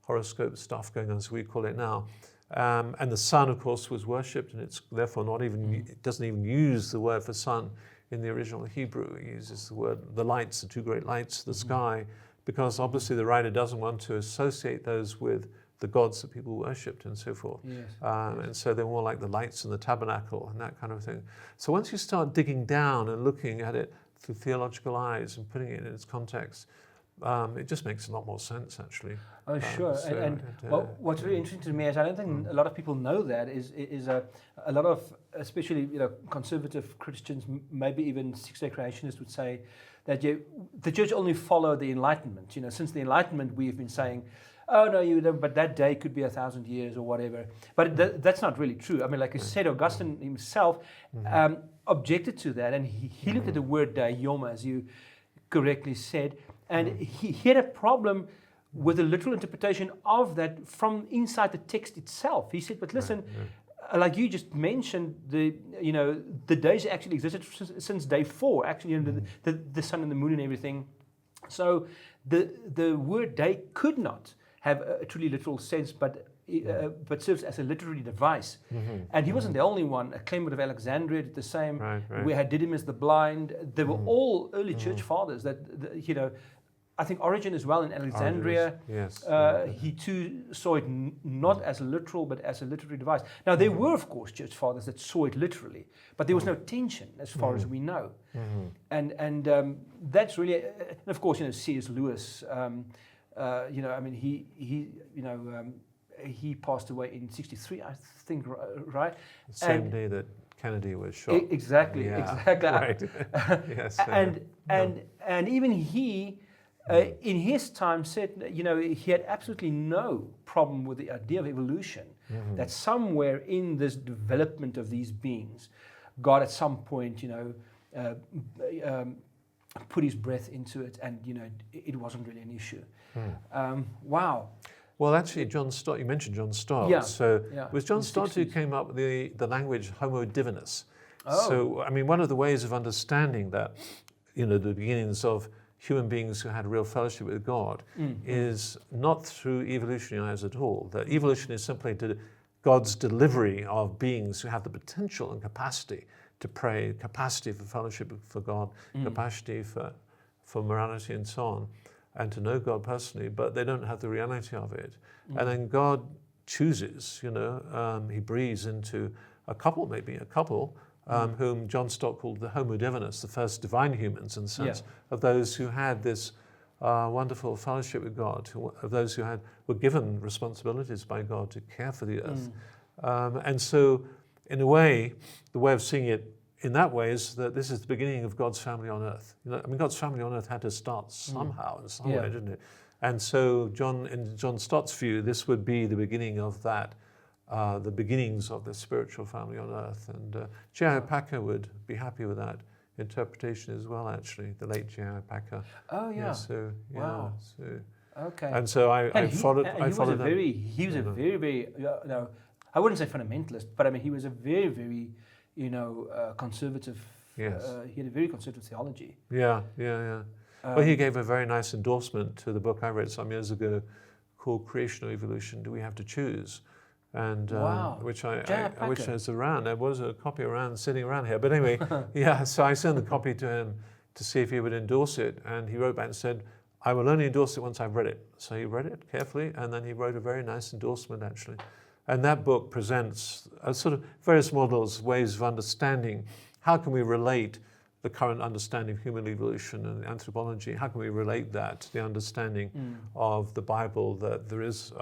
horoscope stuff going on, as we call it now. And the sun, of course, was worshipped, and it's therefore not even, it doesn't even use the word for sun in the original Hebrew. It uses the word, the lights, the two great lights, the sky, because obviously the writer doesn't want to associate those with the gods that people worshipped and so forth. And so they're more like the lights in the tabernacle and that kind of thing. So once you start digging down and looking at it through theological eyes and putting it in its context, it just makes a lot more sense, actually. Oh, sure. What's really interesting to me is I don't think a lot of people know that is a lot of, especially conservative Christians, maybe even six-day creationists would say that the church only followed the Enlightenment. Since the Enlightenment, we've been saying, oh no, but that day could be 1,000 years or whatever. But that's not really true. I mean, like you said, Augustine himself objected to that, and he looked at the word day, yom, as you correctly said, and he had a problem with the literal interpretation of that from inside the text itself. He said, but listen, like you just mentioned, the days actually existed since day 4, actually, the sun and the moon and everything. So the word day could not have a truly literal sense, but serves as a literary device. And he wasn't the only one. Clement of Alexandria did the same. We had Didymus the blind. They were all early church fathers that, I think Origen as well in Alexandria, he too saw it not as literal, but as a literary device. Now, there were, of course, church fathers that saw it literally, but there was no tension, as far as we know. And that's really, and of course, C.S. Lewis, I mean, he passed away in 1963, I think, right? The same day that Kennedy was shot. Exactly. Right. Yes. And even he, in his time, said, he had absolutely no problem with the idea of evolution. That somewhere in this development of these beings, God at some point, put his breath into it, and it wasn't really an issue. Wow. Well, actually, John Stott, you mentioned John Stott. It was John Stott who came up with the language Homo divinus. So, I mean, one of the ways of understanding that, the beginnings of human beings who had real fellowship with God is not through evolutionary eyes at all. That evolution is simply God's delivery of beings who have the potential and capacity to pray, capacity for fellowship for God, capacity for morality and so on, and to know God personally, but they don't have the reality of it. And then God chooses, he breathes into a couple, whom John Stott called the Homo Divinus, the first divine humans in the sense of those who had this wonderful fellowship with God, of those who were given responsibilities by God to care for the earth. And so, in a way, the way of seeing it in that way is that this is the beginning of God's family on earth. God's family on earth had to start somehow, in some way, didn't it? And so, in John Stott's view, this would be the beginning of that, the beginnings of the spiritual family on earth. And J.I. Packer would be happy with that interpretation as well, actually, the late J.I. Packer. Oh, yeah. Wow. Okay. And so I followed He was a very, very, I wouldn't say fundamentalist, but I mean, he was a very, very, conservative. Yes. He had a very conservative theology. Yeah. Well, he gave a very nice endorsement to the book I read some years ago called Creation or Evolution, Do We Have to Choose? And which is around. There was a copy sitting around here. But anyway, so I sent the copy to him to see if he would endorse it. And he wrote back and said, I will only endorse it once I've read it. So he read it carefully, and then he wrote a very nice endorsement, actually. And that book presents a sort of various models, ways of understanding how can we relate the current understanding of human evolution and anthropology, how can we relate that to the understanding of the Bible, that there is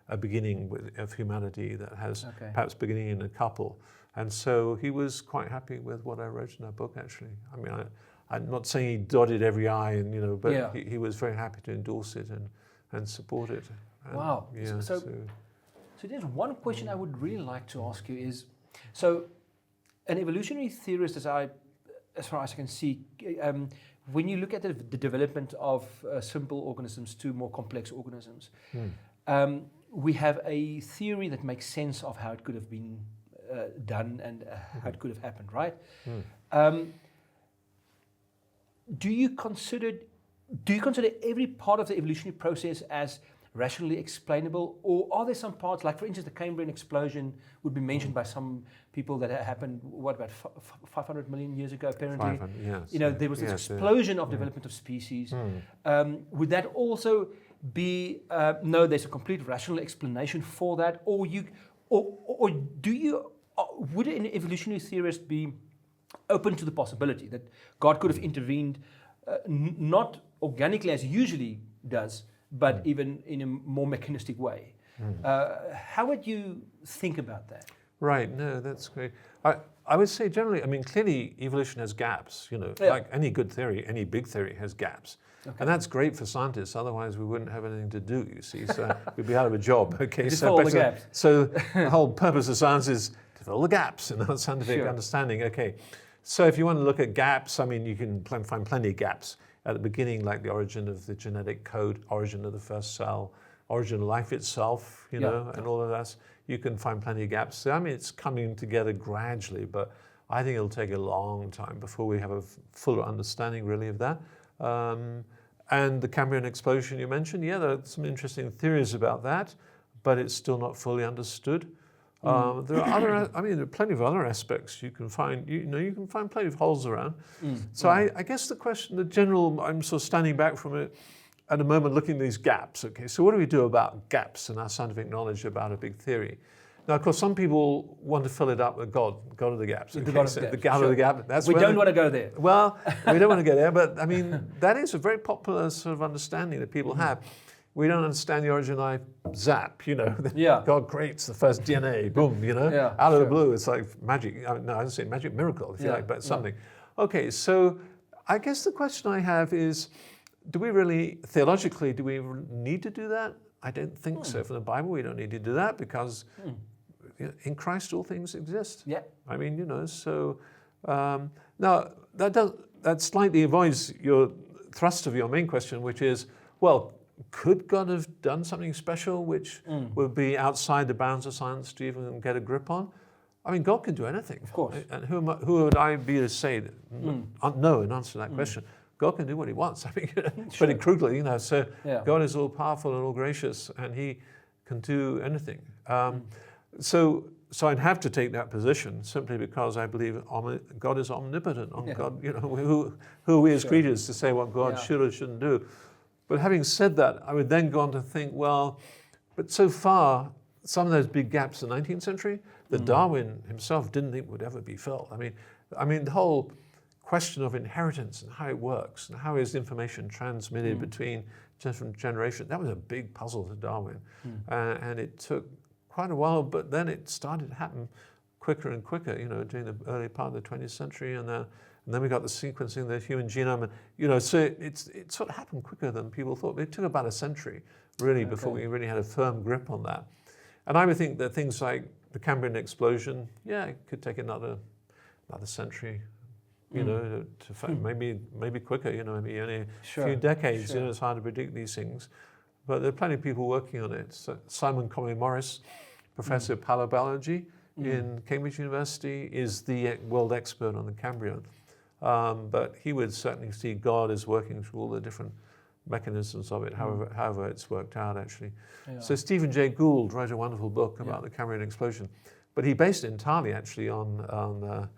a beginning of humanity that has perhaps beginning in a couple. And so he was quite happy with what I wrote in that book, actually. I mean, I'm not saying he dotted every I, but he was very happy to endorse it and support it. And, wow. So there's one question I would really like to ask you is, so an evolutionary theorist, as far as I can see, when you look at the development of simple organisms to more complex organisms, we have a theory that makes sense of how it could have been done and how it could have happened, right? Do you consider every part of the evolutionary process as rationally explainable, or are there some parts, like for instance the Cambrian explosion would be mentioned by some people that happened, what about 500 million years ago apparently? There was this explosion of development of species. Would that also be, no, there's a complete rational explanation for that, or would an evolutionary theorist be open to the possibility that God could have intervened, not organically as he usually does, but even in a more mechanistic way? How would you think about that? Right, no, that's great. I would say generally, I mean, clearly evolution has gaps, like any good theory, any big theory has gaps. Okay. And that's great for scientists, otherwise we wouldn't have anything to do, you see, so we'd be out of a job. Okay, so fill the gaps. So the whole purpose of science is to fill the gaps in our scientific understanding. Okay, so if you want to look at gaps, I mean, you can find plenty of gaps. At the beginning, like the origin of the genetic code, origin of the first cell, origin of life itself, and all of that. You can find plenty of gaps. So, I mean, it's coming together gradually, but I think it'll take a long time before we have a fuller understanding, really, of that. And the Cambrian explosion you mentioned, there are some interesting theories about that, but it's still not fully understood. There are there are plenty of other aspects you can find. You can find plenty of holes around. So I guess I'm sort of standing back from it at the moment, looking at these gaps. Okay, so what do we do about gaps in our scientific knowledge about a big theory? Now, of course, some people want to fill it up with God of the gaps. Okay? The God of the gap. We don't want to go there. Well, we don't want to go there, but I mean, that is a very popular sort of understanding that people have. We don't understand the origin of life, zap, God creates the first DNA, boom, out of the blue. It's like magic. I don't say magic miracle, if you like, but something. Okay, so I guess the question I have is, theologically, do we need to do that? I don't think so. From the Bible, we don't need to do that because in Christ all things exist. Yeah. I mean, so now that slightly avoids your thrust of your main question, which is, well, could God have done something special which would be outside the bounds of science to even get a grip on? I mean, God can do anything. Of course. And who would I be to say that, no in answer to that question? God can do what he wants. I mean, pretty crudely, so God is all powerful and all gracious, and he can do anything. So so I'd have to take that position simply because I believe God is omnipotent. God, who are we as creatures to say what God should or shouldn't do? But having said that, I would then go on to think, well, but so far, some of those big gaps in the 19th century, that Darwin himself didn't think would ever be filled. I mean, the whole question of inheritance and how it works and how is information transmitted between different generations, that was a big puzzle to Darwin. And it took quite a while, but then it started to happen quicker and quicker, during the early part of the 20th century. And then we got the sequencing of the human genome. And, so it sort of happened quicker than people thought. It took about a century, really, before we really had a firm grip on that. And I would think that things like the Cambrian explosion, it could take another century, maybe quicker, maybe only a few decades. It's hard to predict these things. But there are plenty of people working on it. So Simon Conway-Morris, professor of paleobiology in Cambridge University, is the world expert on the Cambrian. But he would certainly see God as working through all the different mechanisms of it, however it's worked out, actually. Yeah. So Stephen Jay Gould wrote a wonderful book about the Cambrian explosion, but he based it entirely, actually, on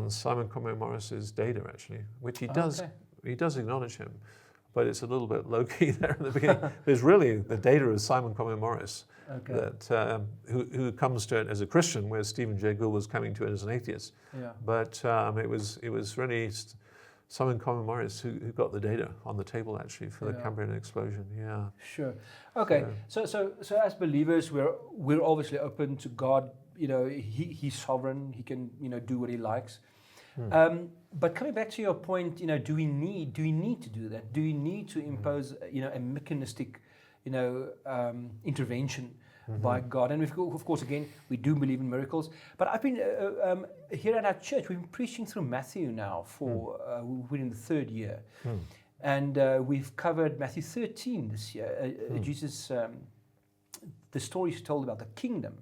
Simon Conway-Morris's data, actually, which he does. He does acknowledge him, but it's a little bit low-key there in the beginning. There's really the data of Simon Conway-Morris that who comes to it as a Christian, whereas Stephen Jay Gould was coming to it as an atheist. Yeah. But it was really Simon Conway-Morris who got the data on the table, actually, for the Cambrian explosion. Yeah. Sure. Okay. So as believers, we're obviously open to God. He's sovereign. He can do what he likes. But coming back to your point, do we need to do that? Do we need to impose a mechanistic intervention by God? And of course, again, we do believe in miracles. But I've been here at our church. We've been preaching through Matthew now for we're in the third year, and we've covered Matthew 13 this year. Jesus, the story is told about the kingdom.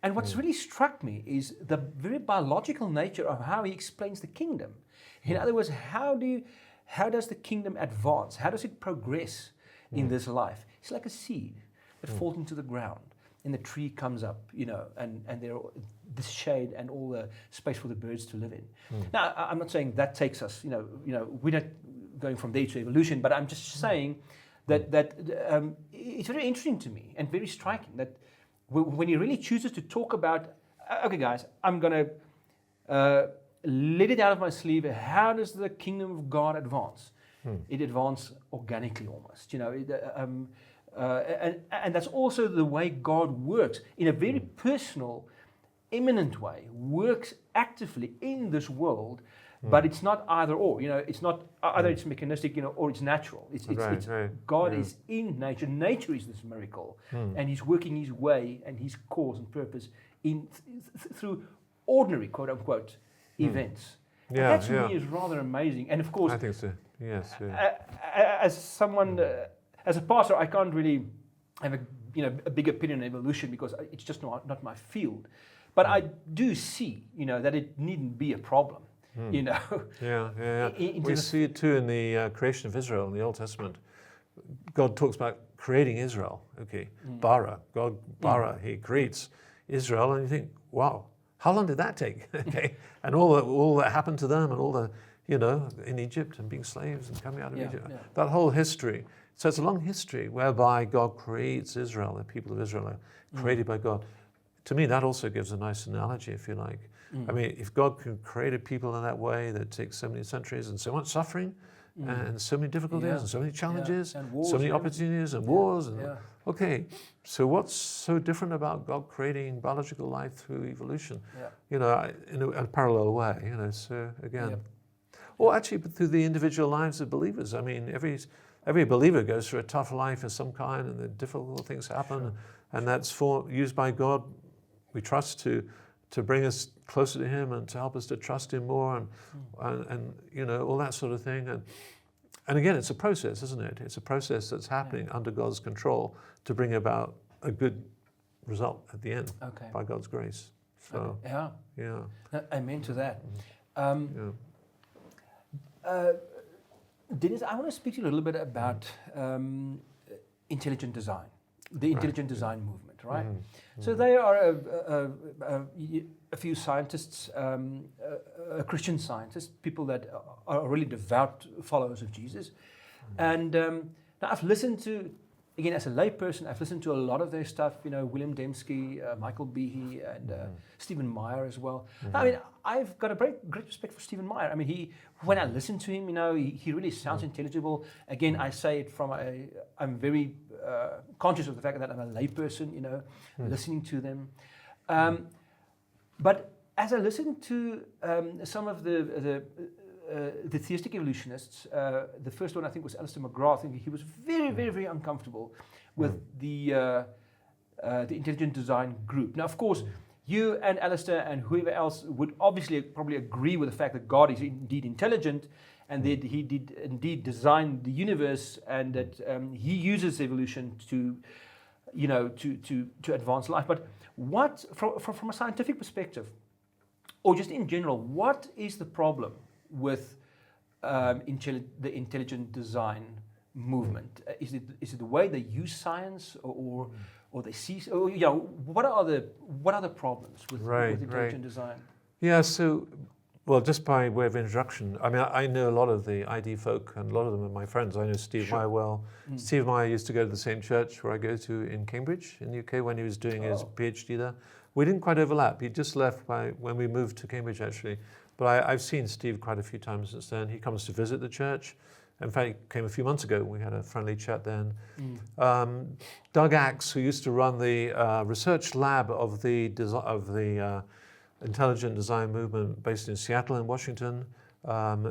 And what's really struck me is the very biological nature of how he explains the kingdom. In other words, how does the kingdom advance? How does it progress in this life? It's like a seed that falls into the ground, and the tree comes up, and there are this shade and all the space for the birds to live in. Now, I'm not saying that takes us, we're not going from there to evolution, but I'm just saying that it's very interesting to me and very striking that when he really chooses to talk about, okay, guys, I'm going to let it out of my sleeve. How does the kingdom of God advance? It advances organically almost, and that's also the way God works in a very personal, immanent way, works actively in this world. But it's not either or, it's not either it's mechanistic, or it's natural. God is in nature. Nature is this miracle, and he's working his way and his cause and purpose through ordinary, quote unquote, events. And that to me is rather amazing. And of course, I think so. Yes. As someone, as a pastor, I can't really have a big opinion on evolution because it's just not my field. But I do see, that it needn't be a problem. We see it too in the creation of Israel in the Old Testament. God talks about creating Israel. Bara, God, he creates Israel, and you think, wow, how long did that take? And all that happened to them, and all the, in Egypt and being slaves and coming out of Egypt. That whole history. So it's a long history whereby God creates Israel. The people of Israel are created by God. To me, that also gives a nice analogy, if you like. I mean, if God can create a people in that way that takes so many centuries and so much suffering and so many difficulties and so many challenges, and wars, so many opportunities and wars. And, so what's so different about God creating biological life through evolution? In a parallel way, so again. Or actually through the individual lives of believers. I mean, every believer goes through a tough life of some kind, and the difficult things happen, and that's used by God, we trust, to bring us closer to him and to help us to trust him more and all that sort of thing. And again, it's a process, isn't it? It's a process that's happening under God's control to bring about a good result at the end by God's grace. So, amen to that. Dennis, I want to speak to you a little bit about intelligent design, the intelligent design movement, right? So they are a few scientists, Christian scientists, people that are really devout followers of Jesus. And now I've listened to, again, as a layperson, I've listened to a lot of their stuff, William Dembski, Michael Behe, and Stephen Meyer as well. I mean, I've got a great respect for Stephen Meyer. I mean, when I listen to him, he really sounds intelligible. Again, I say it from I'm very conscious of the fact that I'm a layperson, listening to them. But as I listen to some of the theistic evolutionists, the first one I think was Alistair McGrath. I think he was very, very, very uncomfortable with the intelligent design group. Now, of course, you and Alistair and whoever else would obviously probably agree with the fact that God is indeed intelligent and that he did indeed design the universe and that he uses evolution to advance life. But what, from a scientific perspective, or just in general, what is the problem with the intelligent design movement? Is it the way they use science, or they see? What are the problems with intelligent design? Yeah. So, well, just by way of introduction, I mean, I know a lot of the ID folk, and a lot of them are my friends. I know Steve Meyer well. Steve Meyer used to go to the same church where I go to in Cambridge, in the UK, when he was doing his PhD there. We didn't quite overlap. He just left when we moved to Cambridge, actually. But I've seen Steve quite a few times since then. He comes to visit the church. In fact, he came a few months ago. We had a friendly chat then. Doug Axe, who used to run the research lab of the intelligent design movement based in Seattle and Washington.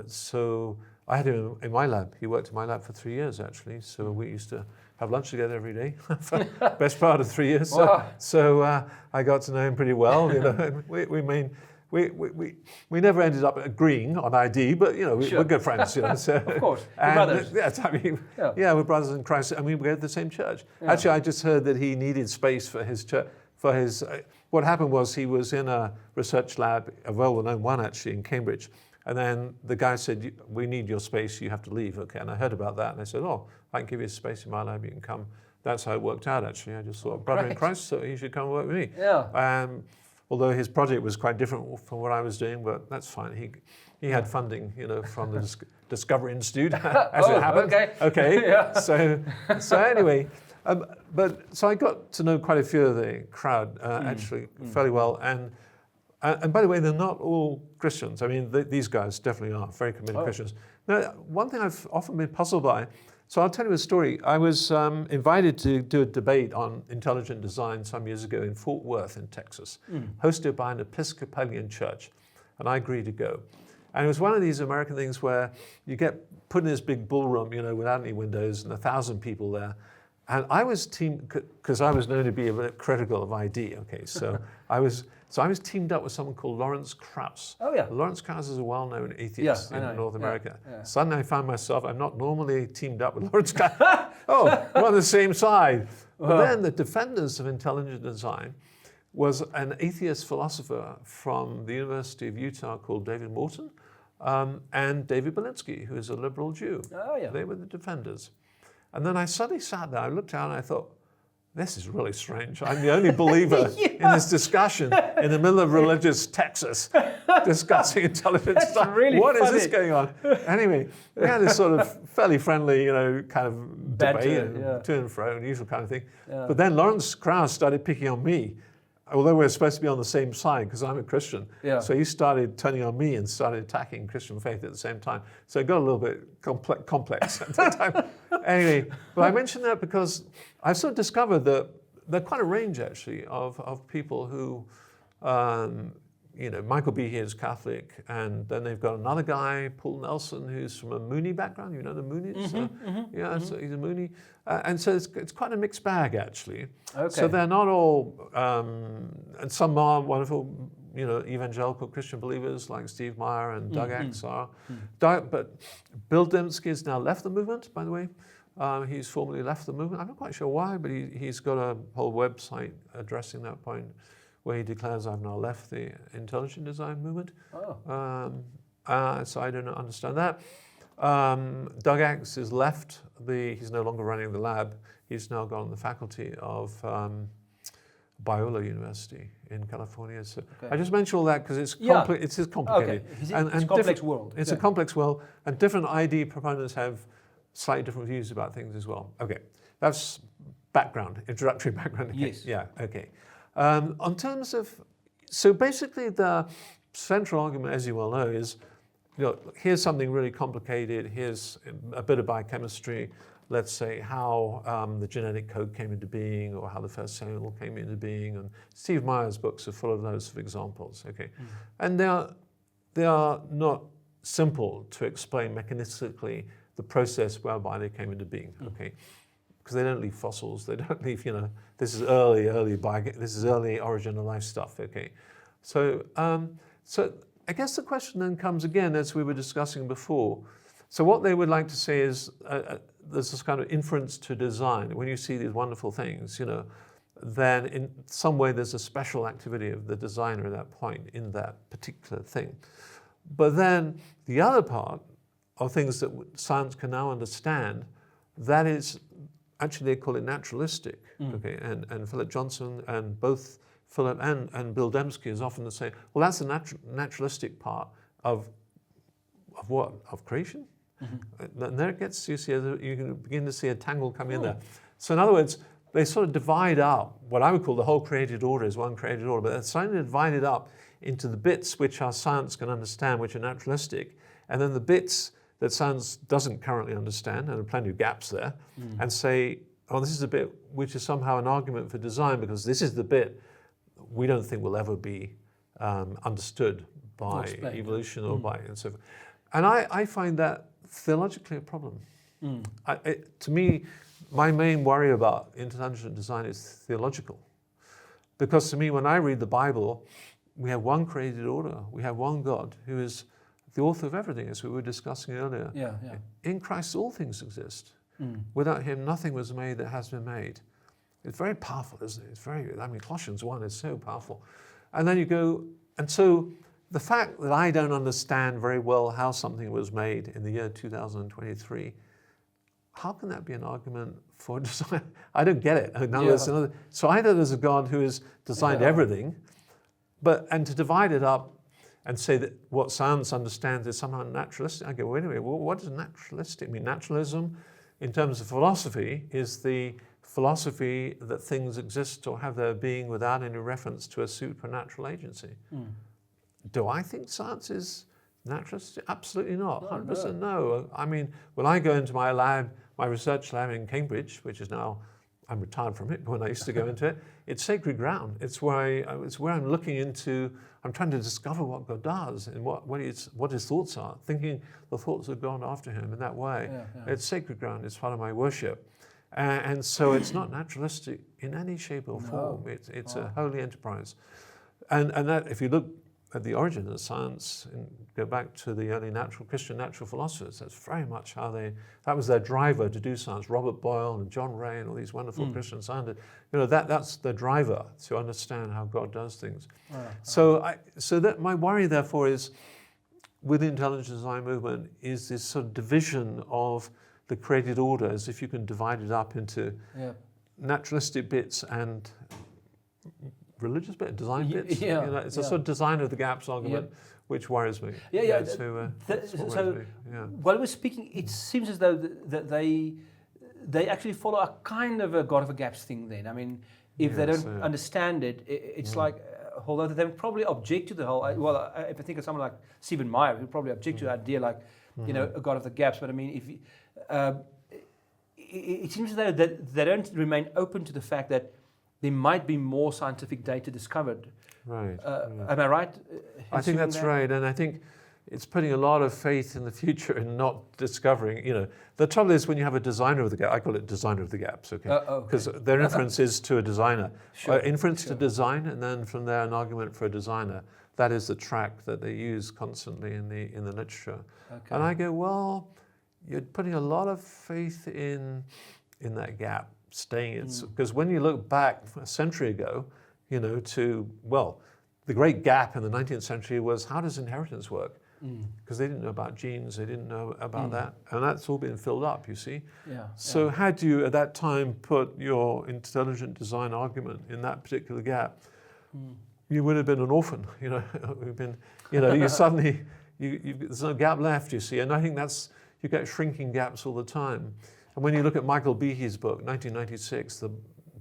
So I had him in my lab. He worked in my lab for 3 years, actually. So we used to have lunch together every day for best part of 3 years. Wow. So I got to know him pretty well. We never ended up agreeing on ID, but we're good friends. So, of course, we're brothers. Yes, I mean, we're brothers in Christ, and we go to the same church. Yeah. Actually, I just heard that he needed space for his church. What happened was he was in a research lab, a well-known one actually in Cambridge, and then the guy said, "We need your space. You have to leave." Okay, and I heard about that, and I said, "Oh, I can give you space in my lab. You can come." That's how it worked out. Actually, I just thought, brother in Christ, so he should come and work with me. Yeah. Although his project was quite different from what I was doing, but that's fine. He had funding, from the Discovery Institute, as it happened. Okay. Yeah. So anyway, so I got to know quite a few of the crowd actually fairly well, and by the way, they're not all Christians. I mean, these guys definitely are very committed Christians. Now, one thing I've often been puzzled by. So I'll tell you a story. I was invited to do a debate on intelligent design some years ago in Fort Worth in Texas, hosted by an Episcopalian church, and I agreed to go. And it was one of these American things where you get put in this big ballroom, without any windows, and 1,000 people there. And I was because I was known to be a bit critical of ID. Okay, so I was teamed up with someone called Lawrence Krauss. Oh yeah. Lawrence Krauss is a well-known atheist in North America. Yeah. Suddenly I found myself, I'm not normally teamed up with Lawrence Krauss. We're on the same side. But then the defenders of intelligent design was an atheist philosopher from the University of Utah called David Morton, and David Belinsky, who is a liberal Jew. Oh yeah. They were the defenders. And then I suddenly sat there, I looked down and I thought, this is really strange. I'm the only believer in this discussion in the middle of religious Texas discussing intelligent design. Really What funny. is this going on? Anyway, we had this sort of fairly friendly, kind of debate and to and fro and usual kind of thing. Yeah. But then Lawrence Krauss started picking on me, although we're supposed to be on the same side because I'm a Christian. Yeah. So he started turning on me and started attacking Christian faith at the same time. So it got a little bit complex at the time. Anyway, but I mention that because I've sort of discovered that there are quite a range actually of people who, Michael Behe is Catholic, and then they've got another guy, Paul Nelson, who's from a Mooney background. You know the Moonies? So he's a Mooney. And so it's quite a mixed bag actually. Okay. So they're not all, and some are wonderful, evangelical Christian believers like Steve Meyer and Doug Axe are. But Bill Dembski has now left the movement, by the way. He's formally left the movement. I'm not quite sure why, but he's got a whole website addressing that point where he declares I've now left the intelligent design movement. So I don't understand that. Doug Axe has left he's no longer running the lab. He's now gone on the faculty of Biola University in California. So I just mention all that because it's complicated. It's a complex world. It's a complex world, and different ID proponents have slightly different views about things as well. Okay, that's background, introductory background. Okay. Yes. Yeah. Okay. On terms of, so basically the central argument, as you well know, is, here's something really complicated. Here's a bit of biochemistry. Let's say how the genetic code came into being, or how the first cell came into being, and Steve Meyer's books are full of those examples. Okay, and they are not simple to explain mechanistically the process whereby they came into being. Okay, because they don't leave fossils. They don't leave. This is early origin of life stuff. Okay, so I guess the question then comes again, as we were discussing before. So what they would like to say is, there's this kind of inference to design. When you see these wonderful things, then in some way there's a special activity of the designer at that point in that particular thing. But then the other part of things that science can now understand, that is, actually they call it naturalistic. Okay, and Philip Johnson and both Philip and Bill Dembski is often to say, well, that's the naturalistic part of what? Of creation? And there it gets, you can begin to see a tangle come in there. So in other words, they sort of divide up what I would call the whole created order is one created order, but they're starting to divide it up into the bits which our science can understand, which are naturalistic, and then the bits that science doesn't currently understand, and there are plenty of gaps there, and say, oh, this is a bit which is somehow an argument for design, because this is the bit we don't think will ever be understood by evolution or by, and so forth. And I find that theologically a problem. To me, my main worry about intelligent design is theological. Because to me, when I read the Bible, we have one created order. We have one God who is the author of everything, as we were discussing earlier. In Christ, all things exist. Without him, nothing was made that has been made. It's very powerful, isn't it? It's very, Colossians 1 is so powerful. And then you go, and so the fact that I don't understand very well how something was made in the year 2023, how can that be an argument for design? I don't get it. So either there's a God who has designed everything, and to divide it up and say that what science understands is somehow naturalistic, I go, well, anyway, what does naturalistic mean? Naturalism, in terms of philosophy, is the philosophy that things exist or have their being without any reference to a supernatural agency. Do I think science is naturalistic? Absolutely not. 100% no. I mean, when I go into my lab, my research lab in Cambridge, which is now, I'm retired from it, but when I used to go into it, it's sacred ground. It's where I'm looking into, I'm trying to discover what God does and what his thoughts are, thinking the thoughts of God after him in that way. It's sacred ground. It's part of my worship. And so it's not naturalistic in any shape or form. It's a holy enterprise. And that, if you look at the origin of science and go back to the early Christian natural philosophers, that's very much how that was their driver to do science. Robert Boyle and John Ray and all these wonderful Christian scientists, that's the driver to understand how God does things. So that my worry therefore is, with the intelligent design movement, is this sort of division of the created order, as if you can divide it up into naturalistic bits and religious bit, design bits. It's a sort of design of the gaps argument, which worries me. While we're speaking, it seems as though that they actually follow a kind of a God of a gaps thing then. I mean, if they don't understand it, it's like, although they probably object to the whole, if I think of someone like Stephen Meyer, who probably object to the idea like, a God of the gaps, but I mean, it seems as though that they don't remain open to the fact that there might be more scientific data discovered. Right. Am I right? I think that's right, and I think it's putting a lot of faith in the future and not discovering. The trouble is when you have a designer of the gap. I call it designer of the gaps, okay? Because their inference is to a designer. Inference to design, and then from there an argument for a designer. That is the track that they use constantly in the literature. And I go, well, you're putting a lot of faith in that gap. Because when you look back a century ago, the great gap in the 19th century was, how does inheritance work? because they didn't know about genes, they didn't know about that, and that's all been filled up, you see. Yeah. So had you at that time put your intelligent design argument in that particular gap, you would have been an orphan, you know. You suddenly, there's no gap left, you see, and I think you get shrinking gaps all the time. And when you look at Michael Behe's book, 1996,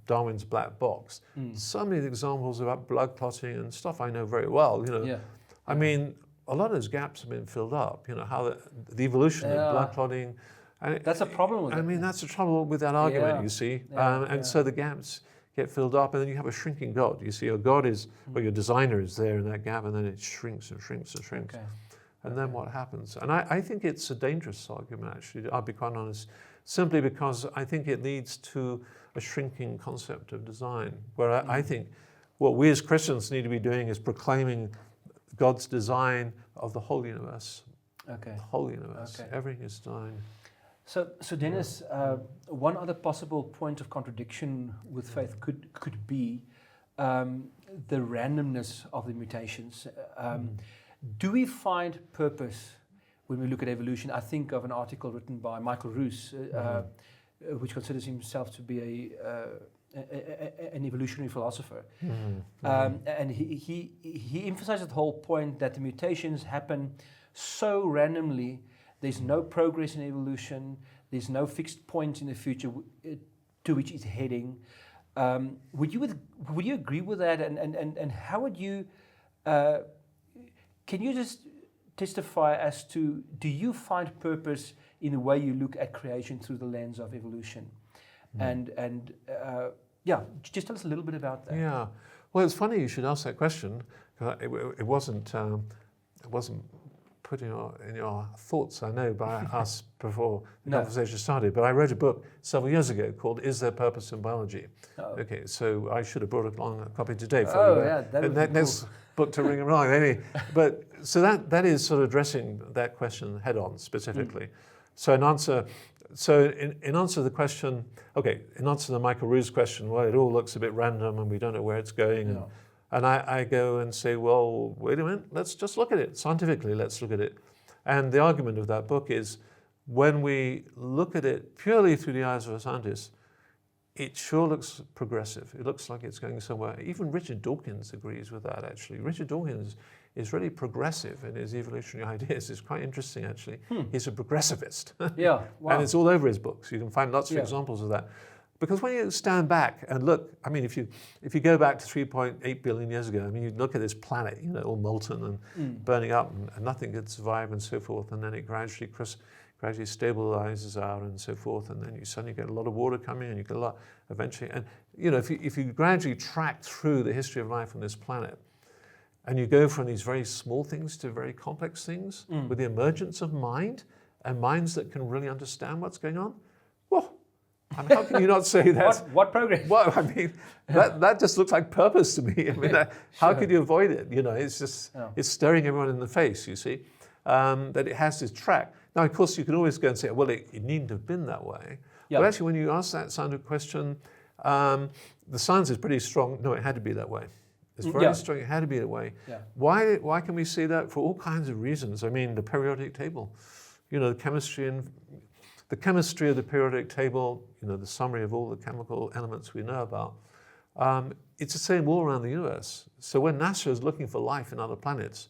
Darwin's Black Box, so many examples about blood clotting and stuff I know very well, you know. Yeah. I mean, a lot of those gaps have been filled up, you know, how the evolution of blood clotting. And that's a problem with it. I mean, that's the trouble with that argument, you see. So the gaps get filled up, and then you have a shrinking God. You see, your God is, well, your designer is there in that gap, and then it shrinks and shrinks and shrinks. Okay. And then what happens? And I think it's a dangerous argument, actually, I'll be quite honest, simply because I think it leads to a shrinking concept of design, where I think what we as Christians need to be doing is proclaiming God's design of the whole universe. Okay. The whole universe. Okay. Everything is designed. So Denis, one other possible point of contradiction with faith could be the randomness of the mutations. Do we find purpose when we look at evolution? I think of an article written by Michael Roos, which considers himself to be an evolutionary philosopher. And he emphasized the whole point that the mutations happen so randomly. There's no progress in evolution. There's no fixed point in the future to which it's heading. Would you agree with that? And how would you? Can you just testify as to, do you find purpose in the way you look at creation through the lens of evolution? Just tell us a little bit about that. Yeah, well, it's funny you should ask that question, because it wasn't put in your thoughts, I know, by us before the conversation started, but I wrote a book several years ago called Is There Purpose in Biology? Okay, so I should have brought along a copy today for you. That would be next cool. Book to ring along. Anyway, but so that is sort of addressing that question head on specifically. So in answer to the question, in answer to the Michael Roos question, well, it all looks a bit random and we don't know where it's going. And I go and say, well, wait a minute, let's just look at it. Scientifically, let's look at it. And the argument of that book is, when we look at it purely through the eyes of a scientist, it sure looks progressive. It looks like it's going somewhere. Even Richard Dawkins agrees with that, actually. Richard Dawkins is really progressive in his evolutionary ideas. It's quite interesting, actually. He's a progressivist. Yeah, wow. And it's all over his books. You can find lots of examples of that. Because when you stand back and look, I mean, if you go back to 3.8 billion years ago, I mean, you look at this planet, you know, all molten and burning up, and nothing could survive and so forth, and then it gradually stabilizes out and so forth, and then you suddenly get a lot of water coming, and you get a lot eventually. And you know, if you gradually track through the history of life on this planet, and you go from these very small things to very complex things, with the emergence of mind and minds that can really understand what's going on, well, I mean, how can you not say that? What progress? Well, I mean, that just looks like purpose to me. I mean, how could you avoid it? You know, it's just it's staring everyone in the face. You see, that it has this track. Now, of course, you can always go and say, well, it needn't have been that way. But actually, when you ask that scientific question, the science is pretty strong. No, it had to be that way. It's very strong. It had to be that way. Yeah. Why can we say that? For all kinds of reasons. I mean, the periodic table, you know, the chemistry of the periodic table, you know, the summary of all the chemical elements we know about. It's the same all around the universe. So when NASA is looking for life in other planets,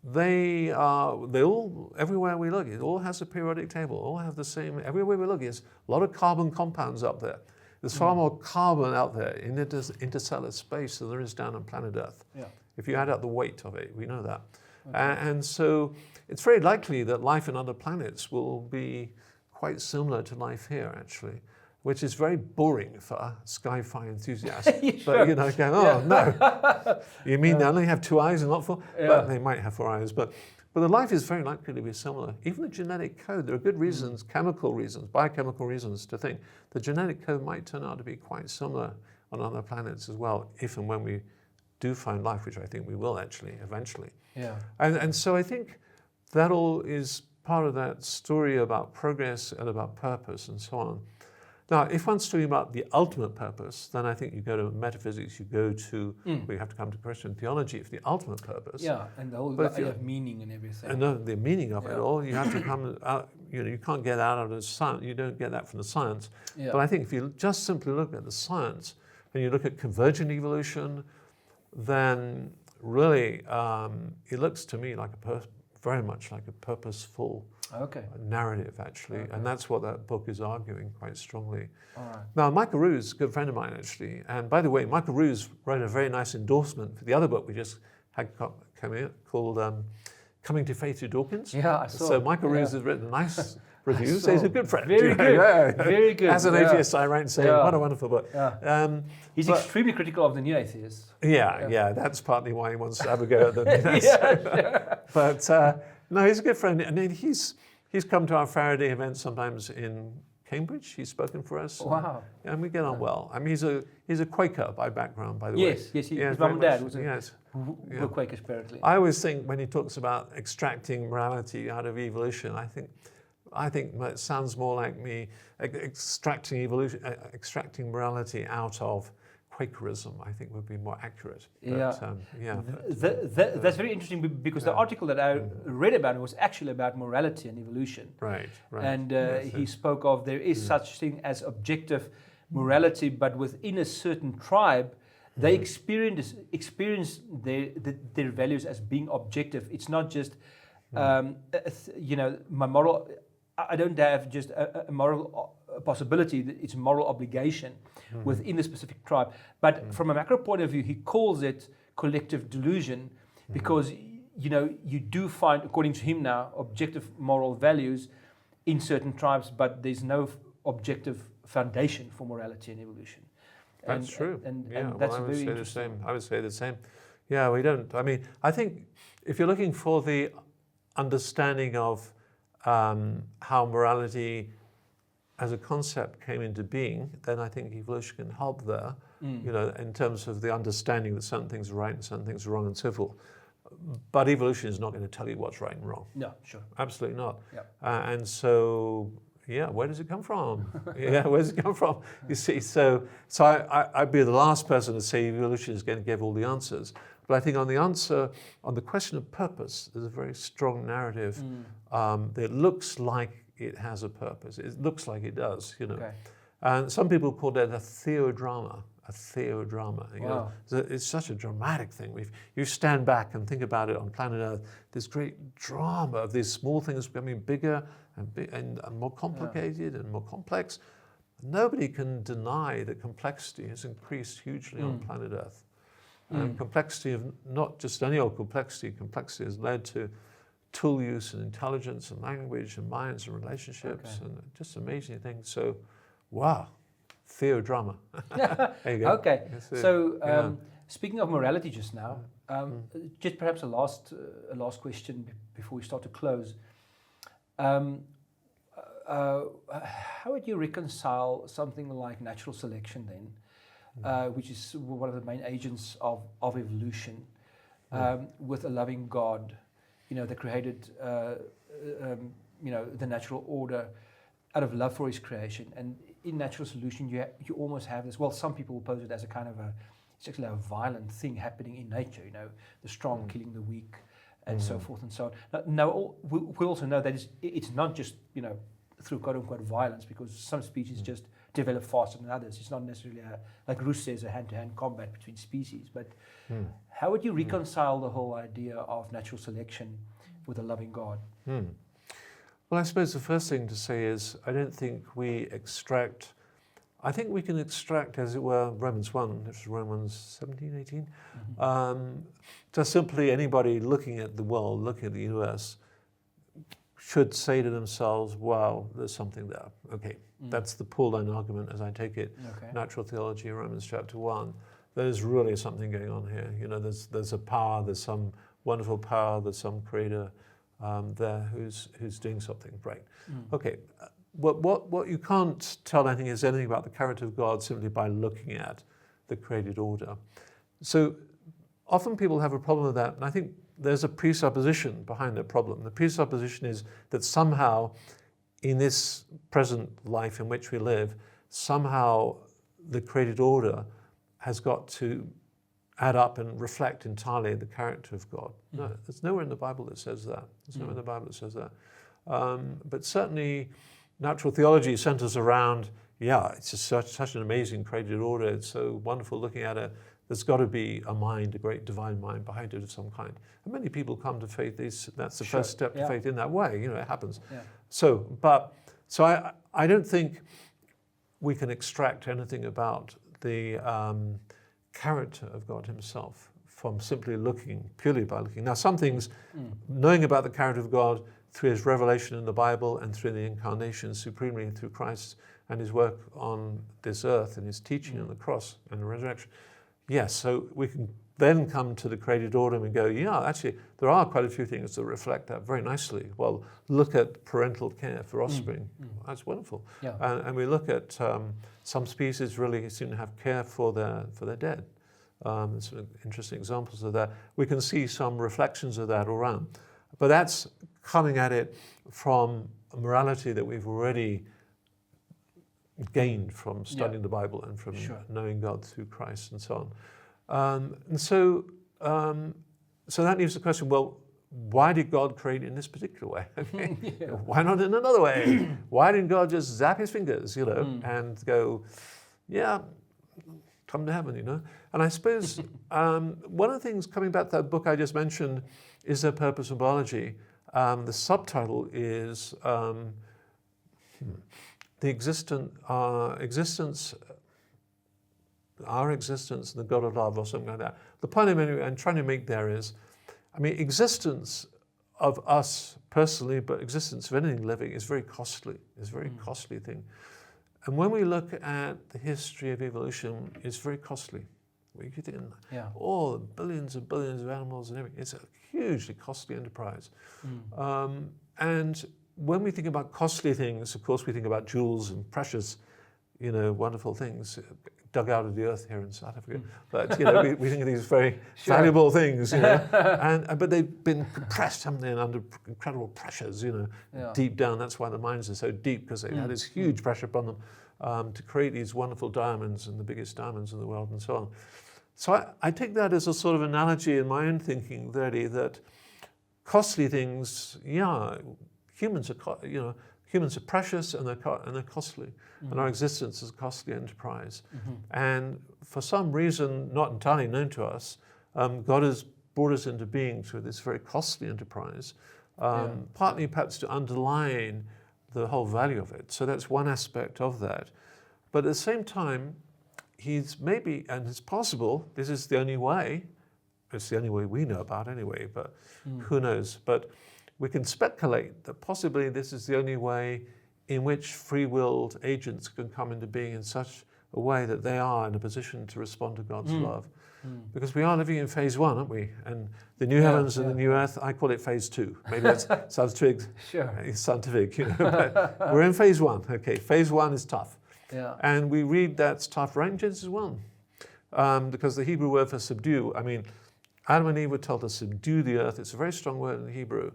they all, everywhere we look, it all has a periodic table, all have the same, everywhere we look, there's a lot of carbon compounds up there. There's far more carbon out there in interstellar space than there is down on planet Earth. Yeah. If you add up the weight of it, we know that. Okay. And so it's very likely that life in other planets will be quite similar to life here, actually, which is very boring for a sci-fi enthusiast. But you know, going, no, you mean they only have 2 eyes and not 4? Yeah. But they might have 4 eyes. But the life is very likely to be similar. Even the genetic code, there are good reasons, chemical reasons, biochemical reasons to think the genetic code might turn out to be quite similar on other planets as well, if and when we do find life, which I think we will actually eventually. Yeah. And so I think that all is part of that story about progress and about purpose and so on. Now, if one's talking about the ultimate purpose, then I think you go to metaphysics, you go to, we have to come to Christian theology for the ultimate purpose. Yeah, and the whole idea of meaning and everything. And the meaning of it all, you have to come out, you can't get out of the science, you don't get that from the science. Yeah. But I think if you just simply look at the science, and you look at convergent evolution, then really it looks to me like very much like a purposeful narrative, actually. Okay. And that's what that book is arguing quite strongly. All right. Now, Michael Roos is a good friend of mine, actually. And by the way, Michael Roos wrote a very nice endorsement for the other book we just had come out called Coming to Faith to Dawkins. Yeah, I saw. So Michael Roos has written a nice review, so he's a good friend. Very good, very good. As an atheist, I write and say, what a wonderful book. Yeah. He's extremely critical of the new atheists. Yeah, that's partly why he wants to have a go at them. But no, he's a good friend, and then he's come to our Faraday events sometimes in Cambridge. He's spoken for us. Wow. And we get on well. I mean, he's a Quaker by background, by the way. Yes, his mum and dad were Quakers, apparently. I always think when he talks about extracting morality out of evolution, I think it sounds more like me extracting morality out of Quakerism, I think would be more accurate. But, that's very interesting because the article that I read about it was actually about morality and evolution. Right. And he spoke of there is such thing as objective morality, but within a certain tribe, they experience their values as being objective. It's not just, my moral. I don't have just a moral possibility, it's a moral obligation within the specific tribe. But from a macro point of view, he calls it collective delusion because, you do find, according to him now, objective moral values in certain tribes, but there's no objective foundation for morality and evolution. That's true. And that's very interesting. I would say the same. Yeah, we don't. I mean, I think if you're looking for the understanding of how morality as a concept came into being, then I think evolution can help there, in terms of the understanding that certain things are right and certain things are wrong and so forth. But evolution is not going to tell you what's right and wrong. No, sure. Absolutely not. Yep. And so, where does it come from? Where does it come from? You see, so I'd be the last person to say evolution is going to give all the answers. But I think on the question of purpose, there's a very strong narrative that looks like it has a purpose. It looks like it does, Okay. And some people call that a theodrama. Wow. It's such a dramatic thing. You stand back and think about it on planet Earth, this great drama of these small things becoming bigger and more complicated and more complex. Nobody can deny that complexity has increased hugely on planet Earth. And complexity of not just any old complexity has led to tool use and intelligence and language and minds and relationships and just amazing things. So, wow, theodrama. There you go. Okay, so speaking of morality just now, just perhaps a last question before we start to close. How would you reconcile something like natural selection then, which is one of the main agents of evolution, with a loving God, that created, the natural order out of love for his creation. And in natural solution, you almost have this, well, some people will pose it as a kind of it's actually a violent thing happening in nature, the strong killing the weak and so forth and so on. Now we also know that it's not just, through quote-unquote violence, because some species just develop faster than others. It's not necessarily, like Roos says, a hand-to-hand combat between species. But how would you reconcile the whole idea of natural selection with a loving God? Well, I suppose the first thing to say is I don't think we extract. I think we can extract, as it were, Romans 1, which is Romans 17, 18. Just simply anybody looking at the world, looking at the universe, should say to themselves, wow, there's something there. Okay, that's the pull-down argument as I take it. Okay. Natural theology, Romans chapter 1. There's really something going on here. There's a power, there's some wonderful power, there's some creator there who's doing something. Right. Okay, what you can't tell anything is anything about the character of God simply by looking at the created order. So often people have a problem with that, and I think there's a presupposition behind that problem. The presupposition is that somehow in this present life in which we live, somehow the created order has got to add up and reflect entirely the character of God. No, there's nowhere in the Bible that says that. There's nowhere in the Bible that says that. But certainly natural theology centers around, it's just such an amazing created order. It's so wonderful looking at it. There's got to be a mind, a great divine mind behind it of some kind. And many people come to faith. That's the first step to faith in that way. It happens. Yeah. So I don't think we can extract anything about the character of God himself from simply purely by looking. Now, some things, knowing about the character of God through his revelation in the Bible and through the incarnation, supremely through Christ and his work on this earth and his teaching on the cross and the resurrection. Yes, so we can then come to the created order and we go, actually, there are quite a few things that reflect that very nicely. Well, look at parental care for offspring. That's wonderful. Yeah. And we look at some species really seem to have care for their dead. Some interesting examples of that. We can see some reflections of that all around. But that's coming at it from a morality that we've already gained from studying the Bible and from knowing God through Christ and so on. So that leaves the question, well, why did God create in this particular way? Okay. Why not in another way? Why didn't God just zap his fingers, and go, come to heaven, And I suppose one of the things, coming back to that book I just mentioned, is Their Purpose in Biology. The subtitle is the our existence and the God of love, or something like that. The point I'm trying to make there is, existence of us personally, but existence of anything living is very costly. It's a very costly thing. And when we look at the history of evolution, it's very costly. We could think all the billions and billions of animals and everything. It's a hugely costly enterprise. And when we think about costly things, of course, we think about jewels and precious, wonderful things dug out of the earth here in South Africa. But we think of these very valuable things, but they've been compressed, haven't they, under incredible pressures, deep down. That's why the mines are so deep, because they've had this huge pressure upon them to create these wonderful diamonds and the biggest diamonds in the world and so on. So I take that as a sort of analogy in my own thinking, really, that costly things, humans are precious and they're costly, and our existence is a costly enterprise. And for some reason not entirely known to us, God has brought us into being through this very costly enterprise, partly perhaps to underline the whole value of it. So that's one aspect of that. But at the same time, he's maybe, and it's possible, this is the only way, it's the only way we know about anyway, but who knows. But we can speculate that possibly this is the only way in which free-willed agents can come into being in such a way that they are in a position to respond to God's love. Because we are living in phase 1, aren't we? And the new heavens and the new earth, I call it phase 2. Maybe that sounds too scientific, but we're in phase 1. Okay, phase 1 is tough. Yeah. And we read that's tough right in Genesis 1. Because the Hebrew word for subdue, Adam and Eve were told to subdue the earth. It's a very strong word in the Hebrew.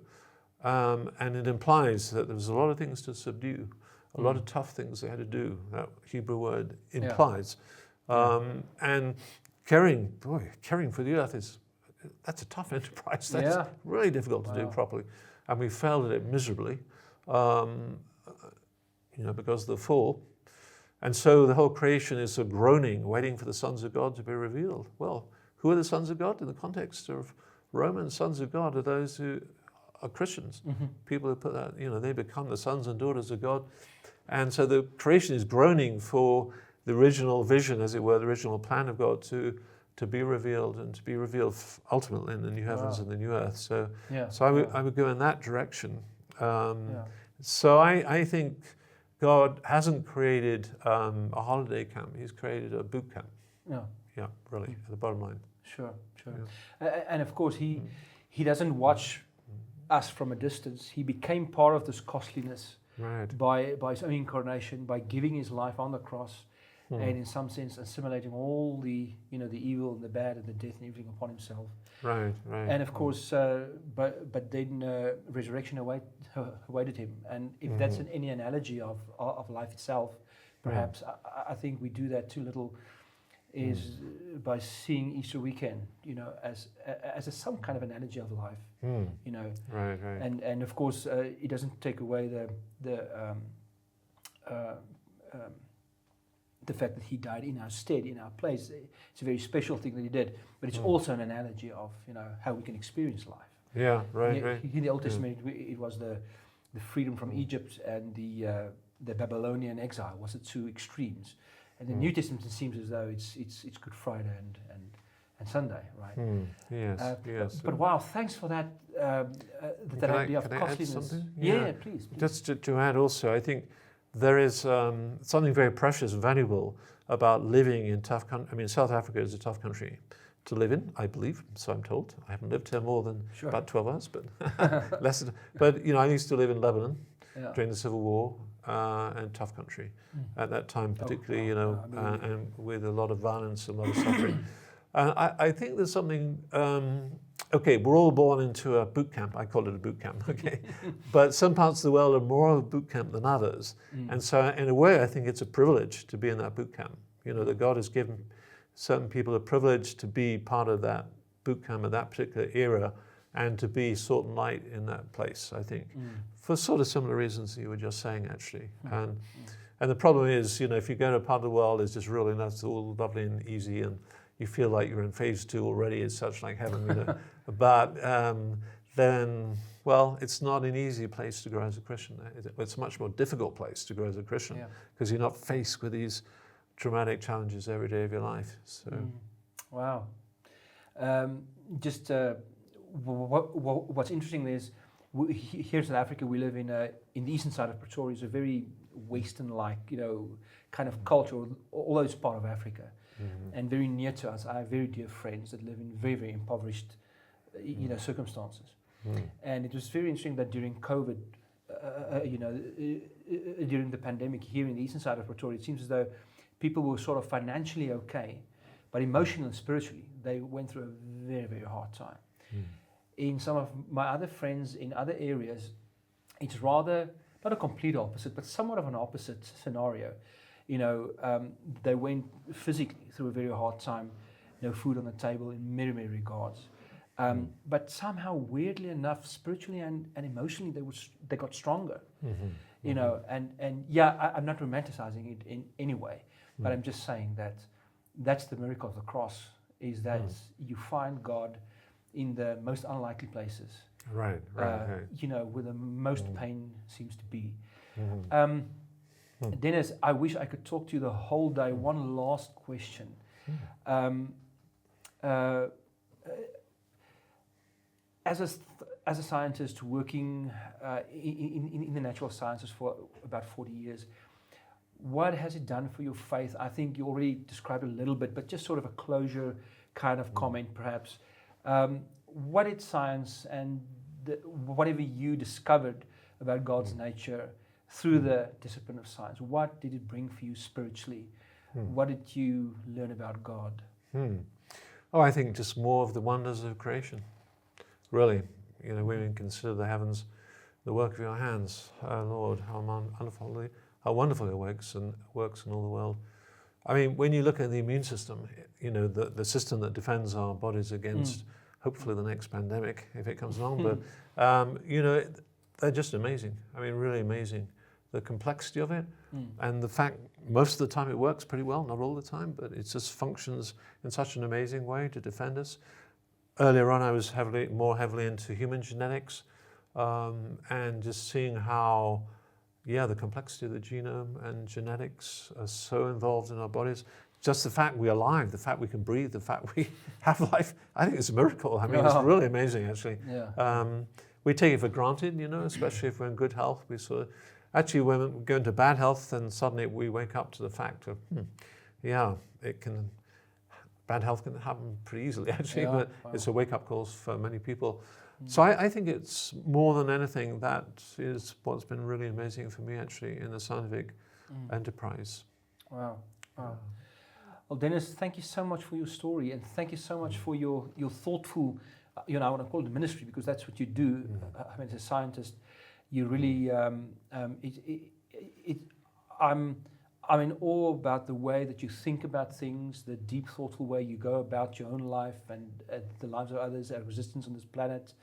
And it implies that there was a lot of things to subdue, a lot of tough things they had to do, that Hebrew word implies. And caring for the earth that's a tough enterprise. That's really difficult to do properly. And we failed at it miserably, because of the fall. And so the whole creation is a groaning, waiting for the sons of God to be revealed. Well, who are the sons of God in the context of Romans? Sons of God are those who are Christians. People who put that, they become the sons and daughters of God. And so the creation is groaning for the original vision, as it were, the original plan of God to be revealed, and to be revealed ultimately in the new heavens and the new earth. So I would go in that direction. So I think God hasn't created a holiday camp. He's created a boot camp. Yeah, really, at the bottom line. Sure. Yeah. And of course, he doesn't watch us from a distance. He became part of this costliness by his own incarnation, by giving his life on the cross, and in some sense assimilating all the the evil and the bad and the death and everything upon himself. Right. And of course, but then resurrection awaited him. And if that's any analogy of life itself, perhaps I think we do that too little, is by seeing Easter weekend, as some kind of analogy of life, Right. and of course it doesn't take away the fact that he died in our stead, in our place. It's a very special thing that he did, but it's also an analogy of how we can experience life. Yeah, right. In the Old Testament, it was the freedom from Egypt and the Babylonian exile was the two extremes. And the New Testament, it seems as though it's Good Friday and Sunday, right? Yes. But wow, thanks for that that idea of costliness. Add something? Yeah, please. Just to add also, I think there is something very precious and valuable about living in tough country. I mean, South Africa is a tough country to live in, I believe, so I'm told. I haven't lived here more than about 12 hours, but less. But I used to live in Lebanon during the Civil War, and tough country at that time, particularly, and with a lot of violence, a lot of suffering. And I think there's something. Okay, we're all born into a boot camp. I call it a boot camp. Okay, but some parts of the world are more of a boot camp than others, and so in a way, I think it's a privilege to be in that boot camp. That God has given certain people a privilege to be part of that boot camp at that particular era, and to be salt and light in that place. I think for sort of similar reasons that you were just saying, actually. And the problem is, if you go to a part of the world, it's just really nice, all lovely and easy, and you feel like you're in phase 2 already. It's such like heaven, But then, well, it's not an easy place to grow as a Christian. It's a much more difficult place to grow as a Christian because you're not faced with these traumatic challenges every day of your life. So, wow. What's interesting is here in South Africa we live in the eastern side of Pretoria. It's a very Western-like, kind of culture. All those part of Africa, and very near to us. I have very dear friends that live in very, very impoverished, circumstances. And it was very interesting that during COVID, during the pandemic here in the eastern side of Pretoria, it seems as though people were sort of financially okay, but emotionally and spiritually, they went through a very, very hard time. In some of my other friends in other areas, it's rather not a complete opposite, but somewhat of an opposite scenario. They went physically through a very hard time, no food on the table in many, many regards. But somehow, weirdly enough, spiritually and emotionally, they got stronger. I'm not romanticizing it in any way, but I'm just saying that that's the miracle of the cross, is that you find God in the most unlikely places. Right. Where the most pain seems to be. Dennis, I wish I could talk to you the whole day. One last question. As a scientist working in the natural sciences for about 40 years, what has it done for your faith? I think you already described it a little bit, but just sort of a closure kind of comment, perhaps. What did science and whatever you discovered about God's nature through the discipline of science, what did it bring for you spiritually? What did you learn about God? Oh, I think just more of the wonders of creation. Really, when we consider the heavens, the work of your hands, Lord, how wonderfully it works in all the world. I mean, when you look at the immune system, the system that defends our bodies against hopefully the next pandemic, if it comes along, but, they're just amazing. I mean, really amazing. The complexity of it and the fact most of the time it works pretty well, not all the time, but it just functions in such an amazing way to defend us. Earlier on, I was more heavily into human genetics, and just seeing how, the complexity of the genome and genetics are so involved in our bodies. Just the fact we're alive, the fact we can breathe, the fact we have life, I think it's a miracle. I mean, it's really amazing, actually. We take it for granted, especially if we're in good health. We sort of, actually, when we go into bad health, then suddenly we wake up to the fact of, bad health can happen pretty easily, actually, but it's a wake-up call for many people. So I think it's more than anything, that is what's been really amazing for me, actually, in the scientific enterprise. Wow. Well, Dennis, thank you so much for your story, and thank you so much for your thoughtful, I want to call it ministry, because that's what you do. I mean, as a I'm in awe about the way that you think about things, the deep, thoughtful way you go about your own life and the lives of others, our resistance on this planet.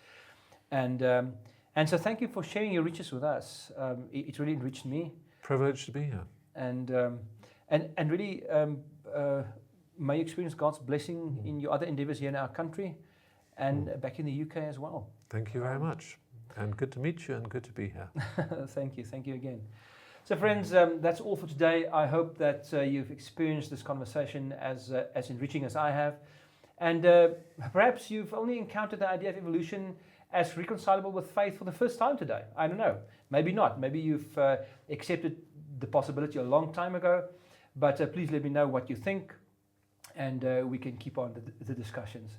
And so thank you for sharing your riches with us. It really enriched me. Privileged to be here. And really, may you experience God's blessing in your other endeavors here in our country and back in the UK as well. Thank you very much. And good to meet you and good to be here. Thank you again. So friends, that's all for today. I hope that you've experienced this conversation as enriching as I have. And perhaps you've only encountered the idea of evolution as reconcilable with faith for the first time today. I don't know. Maybe not. Maybe you've accepted the possibility a long time ago. But please let me know what you think. And we can keep on the discussions.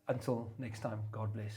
Until next time, God bless.